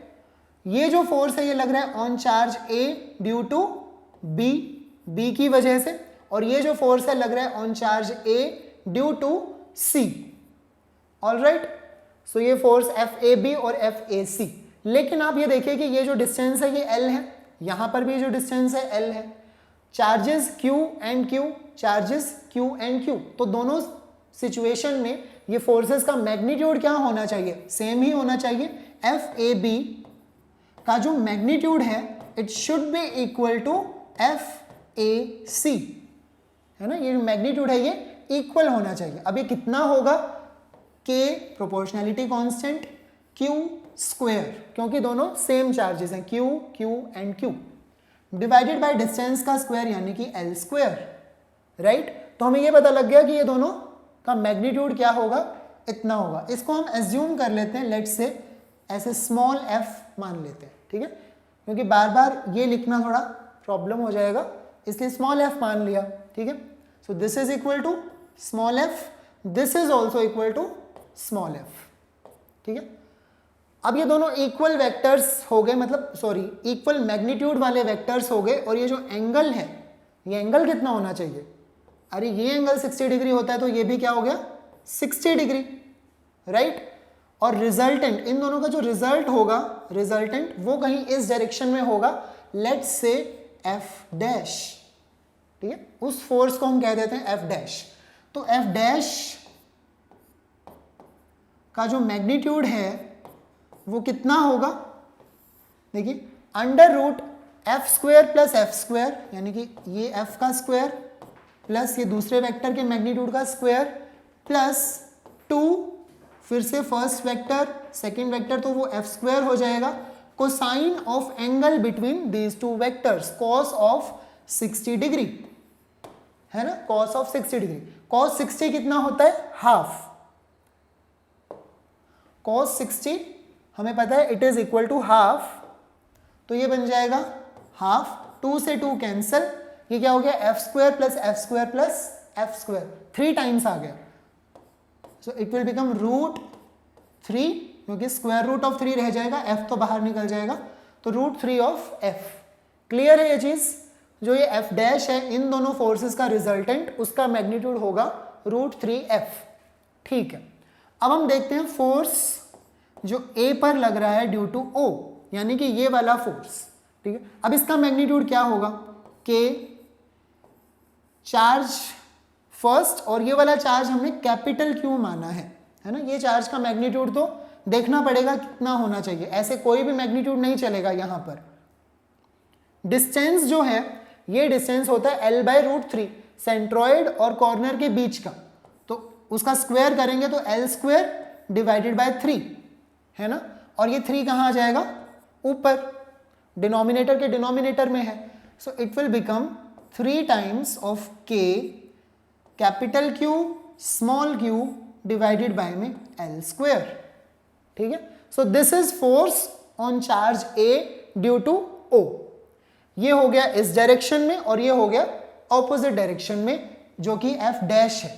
ये जो फोर्स है ये लग रहा है on charge A due to B, B की वजह से, और ये जो फोर्स है लग रहा है on charge A due to C, alright. So ये फोर्स FAB और FAC। लेकिन आप ये देखिए कि ये जो डिस्टेंस है ये L है, यहां पर भी जो डिस्टेंस है L है, charges Q and Q, charges Q and Q, तो दोनों सिचुएशन में ये फोर्सेस का मैग्नीट्यूड क्या होना चाहिए, सेम ही होना चाहिए। FAB का जो मैग्नीट्यूड है it should be equal to FAC, है ना, ये जो मैग्नीट्यूड है ये इक्वल होना चाहिए। अब ये कितना होगा, K proportionality constant, Q square, क्योंकि दोनों सेम चार्जेस हैं, Q and Q, divided by distance का स्क्वायर यानी कि L स्क्वायर, राइट। तो हमें ये पता लग गया कि ये दोनों का मैग्नीट्यूड क्या होगा, इतना होगा। इसको हम एज्यूम कर लेते हैं, लेट्स से ऐसे स्मॉल f मान लेते हैं, ठीक है, क्योंकि बार बार ये लिखना थोड़ा प्रॉब्लम हो जाएगा, इसलिए स्मॉल f मान लिया, ठीक है। So this is equal to small f, this is also equal to small f, ठीक है। अब ये दोनों इक्वल वेक्टर्स हो गए, मतलब सॉरी इक्वल मैग्नीट्यूड वाले वेक्टर्स हो गए, और ये जो एंगल है, ये एंगल कितना होना चाहिए, अरे ये एंगल 60 डिग्री होता है तो ये भी क्या हो गया, 60 डिग्री, राइट। और रिजल्टेंट, इन दोनों का जो रिजल्ट होगा, रिजल्टेंट वो कहीं इस डायरेक्शन में होगा, लेट्स से F डैश, ठीक है, उस फोर्स को हम कह देते हैं F डैश। तो F डैश का जो मैग्नीट्यूड है वो कितना होगा, देखिए under root F square plus F square, यानी कि ये F का स्क्वायर प्लस ये दूसरे वेक्टर के मैग्नीट्यूड का स्क्वायर प्लस 2, फिर से फर्स्ट वेक्टर सेकंड वेक्टर, तो वो F स्क्वायर हो जाएगा, cosine of angle between these two vectors, cos of 60 degree, है ना, कॉस ऑफ 60 डिग्री। कॉस 60 कितना होता है, हाफ, कॉस 60 हमें पता है it is equal to half, तो ये बन जाएगा हाफ, 2 से 2 कैंसल, ये क्या हो गया, F square plus F square plus F square, 3 times आ गया, सो इट विल बिकम √3, क्योंकि स्क्वायर रूट ऑफ 3 रह जाएगा, F तो बाहर निकल जाएगा, तो √3 ऑफ F। क्लियर है ये चीज, जो ये F डैश है, इन दोनों फोर्सेस का रिजल्टेंट, उसका मैग्नीट्यूड होगा √3F, ठीक है। अब हम देखते हैं फोर्स जो A पर लग रहा है ड्यू टू O, यानी कि ये वाला फोर्स, ठीक है। अब इसका मैग्नीट्यूड क्या होगा, K चार्ज फर्स्ट, और ये वाला चार्ज हमने कैपिटल Q माना है ना, ये चार्ज का मैग्नीट्यूड तो देखना पड़ेगा कितना होना चाहिए, ऐसे कोई भी मैग्नीट्यूड नहीं चलेगा यहां पर। डिस्टेंस जो है ये डिस्टेंस होता है L/√3, सेंट्रॉइड और कॉर्नर के बीच का, तो उसका स्क्वायर करेंगे तो L स्क्वायर डिवाइडेड बाय 3, है ना, और ये 3 कहाँ आ जाएगा, ऊपर, डिनोमिनेटर के डिनोमिनेटर में है, so it will become 3 times of K capital Q small q divided by में L स्क्वायर, ठीक है। So this is force on charge A due to O, ये हो गया इस डायरेक्शन में, और ये हो गया ऑपोजिट डायरेक्शन में, जो कि F डैश है।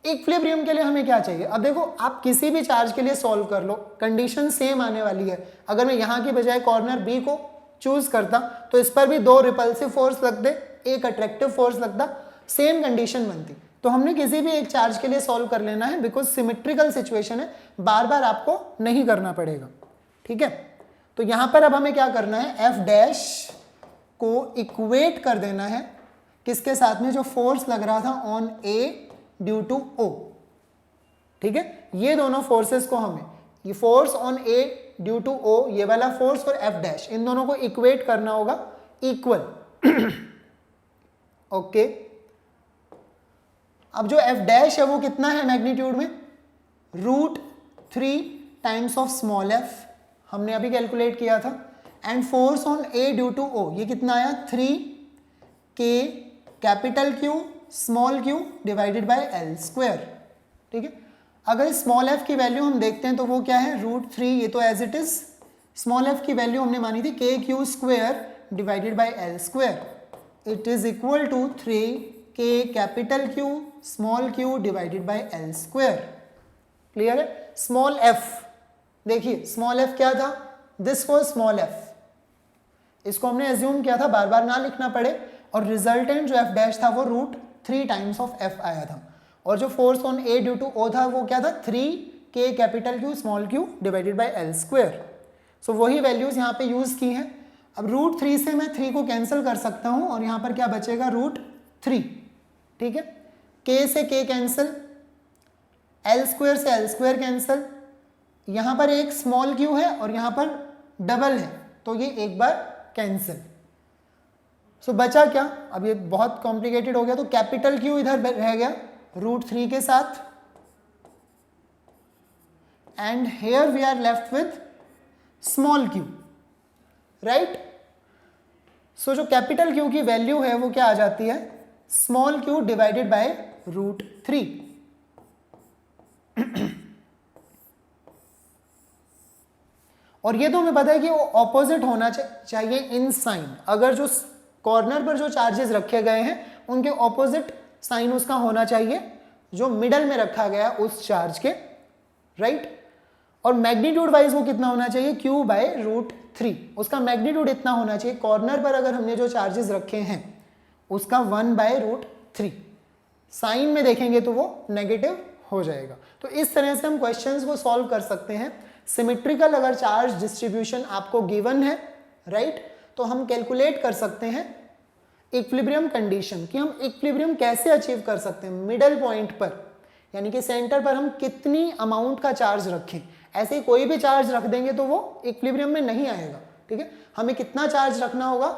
इक्विलिब्रियम के लिए हमें क्या चाहिए, अब देखो आप किसी भी चार्ज के लिए सॉल्व कर लो, कंडीशन सेम आने वाली है। अगर मैं यहाँ की बजाय कॉर्नर B को चूज करता तो इस पर भी 2 रिपल्सिव फोर्स लगते, एक अट्रैक्टिव फोर्स लगता, सेम कंडीशन बनती। तो हमने किसी भी एक चार्ज के लिए सॉल्व कर लेना है बिकॉज सिमेट्रिकल सिचुएशन है, बार बार आपको नहीं करना पड़ेगा। ठीक है, तो यहां पर अब हमें क्या करना है, एफ डैश को इक्वेट कर देना है किसके साथ में, जो फोर्स लग रहा था on A due to O. ठीक है, ये दोनों फोर्सेस को हमें, ये force on A due to O, ये वाला फोर्स और एफ डैश, इन दोनों को इक्वेट करना होगा इक्वल। ओके, अब जो एफ डैश है वो कितना है मैग्नीट्यूड में, √3 टाइम्स ऑफ स्मॉल एफ, हमने अभी कैलकुलेट किया था। And force on A due to O, ये कितना आया, 3K capital Q small q divided by L square. ठीक है, अगर स्मॉल f की वैल्यू हम देखते हैं तो वो क्या है, √3, ये तो as it is, small f की वैल्यू हमने मानी थी KQ square divided by L square, it is equal to 3K capital Q small q divided by L square. Clear है, स्मॉल f, देखिए स्मॉल f क्या था, दिस वाज स्मॉल f, इसको हमने एज्यूम किया था, बार बार ना लिखना पड़े, और रिजल्टेंट जो f डैश था वो √3 टाइम्स ऑफ f आया था, और जो force on a due to o था वो क्या था, 3K capital Q small q divided by L square. So वही वैल्यूज यहाँ पे यूज की हैं। अब √3 से मैं 3 को कैंसिल कर सकता हूँ और यहाँ पर क्या बचेगा, √3। ठीक है, K से K कैंसिल, L स्क्वायर से L स्क्वायर कैंसिल, यहाँ पर एक स्मॉल q है और यहाँ पर डबल है तो ये एक बार कैंसिल। सो बचा क्या, अब ये बहुत कॉम्प्लिकेटेड हो गया, तो कैपिटल Q इधर रह गया √3 के साथ, and here we are left with small q, right. So जो कैपिटल Q की वैल्यू है वो क्या आ जाती है, स्मॉल q डिवाइडेड बाय √3। और ये तो हमें पता है कि वो ऑपोजिट होना चाहिए इन साइन, अगर जो कॉर्नर पर जो चार्जेस रखे गए हैं उनके ऑपोजिट साइन उसका होना चाहिए जो मिडल में रखा गया उस चार्ज के, राइट। और मैग्नीट्यूड वाइज वो कितना होना चाहिए, Q बाय √3, उसका मैग्नीट्यूड इतना होना चाहिए, कॉर्नर पर अगर हमने जो चार्जेस रखे हैं उसका 1 बाय √3, साइन में देखेंगे तो वो नेगेटिव हो जाएगा। तो इस तरह से हम क्वेश्चंस को सॉल्व कर सकते हैं। सिमेट्रिकल अगर चार्ज डिस्ट्रीब्यूशन आपको गिवन है, राइट, तो हम कैलकुलेट कर सकते हैं इक्विलिब्रियम कंडीशन, कि हम इक्विलिब्रियम कैसे अचीव कर सकते हैं मिडल पॉइंट पर, यानी कि सेंटर पर हम कितनी अमाउंट का चार्ज रखें। ऐसे ही कोई भी चार्ज रख देंगे तो वो इक्विलिब्रियम में नहीं आएगा। ठीक है, हमें कितना चार्ज रखना होगा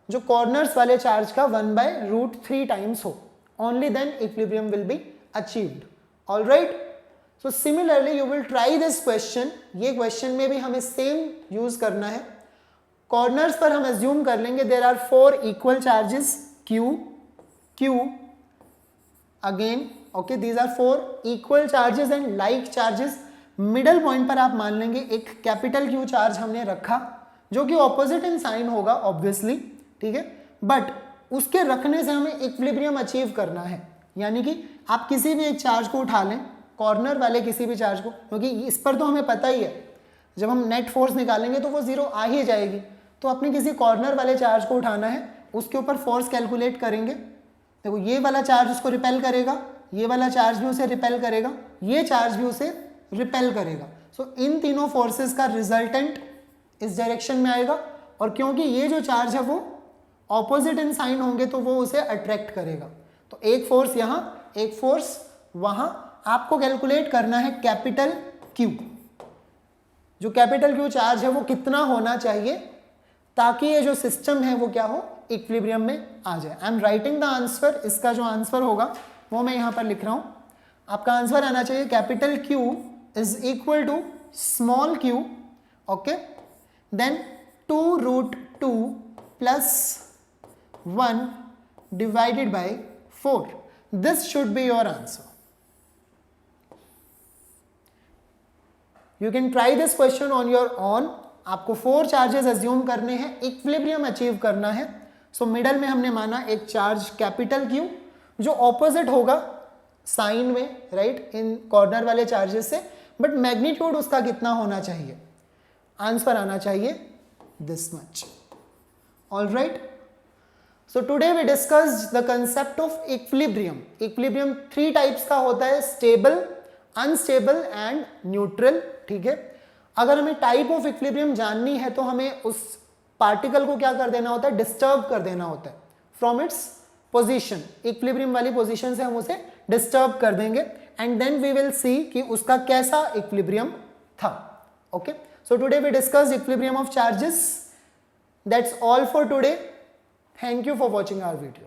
जो कॉर्नर्स वाले चार्ज का 1 बाय √3 टाइम्स हो, only then equilibrium will be achieved. Alright, so similarly you will try this question, ये क्वेश्चन में भी हमें सेम यूज करना है। कॉर्नर्स पर हम एज्यूम कर लेंगे there are 4 equal charges Q, Q again, okay, these are 4 equal charges and like charges. Middle point पर आप मान लेंगे एक कैपिटल Q चार्ज हमने रखा जो कि ऑपोजिट इन साइन होगा ऑब्वियसली, ठीक है, बट उसके रखने से हमें इक्विलिब्रियम अचीव करना है। यानी कि आप किसी भी एक चार्ज को उठा लें, कॉर्नर वाले किसी भी चार्ज को, क्योंकि इस पर तो हमें पता ही है जब हम नेट फोर्स निकालेंगे तो वो 0 आ ही जाएगी। तो अपने किसी कॉर्नर वाले चार्ज को उठाना है, उसके ऊपर फोर्स कैलकुलेट करेंगे। देखो ये वाला चार्ज उसको रिपेल करेगा, ये वाला चार्ज भी उसे रिपेल करेगा, ये चार्ज भी उसे रिपेल करेगा। सो इन तीनों फोर्सेस का रिजल्टेंट इस डायरेक्शन में आएगा, और क्योंकि ये जो चार्ज है वो ऑपोजिट इन साइन होंगे तो वो उसे अट्रैक्ट करेगा। तो एक फोर्स यहाँ, एक फोर्स वहाँ, आपको कैलकुलेट करना है कैपिटल Q, जो कैपिटल Q चार्ज है वो कितना होना चाहिए ताकि ये जो सिस्टम है वो क्या हो, इक्विलिब्रियम में आ जाए। I am writing the answer, इसका जो आंसर होगा वो मैं यहाँ पर लिख रहा हूँ। आपका आंसर आना चाहिए capital Q is equal to small q, okay, then 2√2 plus 1 divided by 4। This should be your answer. You can try this question on your own. आपको 4 चार्जेस एज्यूम करने हैं, इक्विलिब्रियम अचीव करना है। सो मिडल में हमने माना एक charge capital Q जो ऑपोजिट होगा साइन में, राइट, इन कॉर्नर वाले चार्जेस से, बट मैग्नीट्यूड उसका कितना होना चाहिए, आंसर आना चाहिए this much. All right. So today we discussed the concept of equilibrium. Equilibrium 3 types का होता है, stable, unstable and neutral. ठीक है. अगर हमें टाइप ऑफ इक्विलिब्रियम जाननी है तो हमें उस पार्टिकल को क्या कर देना होता है, डिस्टर्ब कर देना होता है फ्रॉम इट्स पोजीशन. इक्विलिब्रियम वाली पोजीशन से हम उसे डिस्टर्ब कर देंगे and then we will see कि उसका कैसा इक्विलिब्रियम था. Okay, so today we discuss equilibrium of charges. That's all for today. Thank you for watching our video.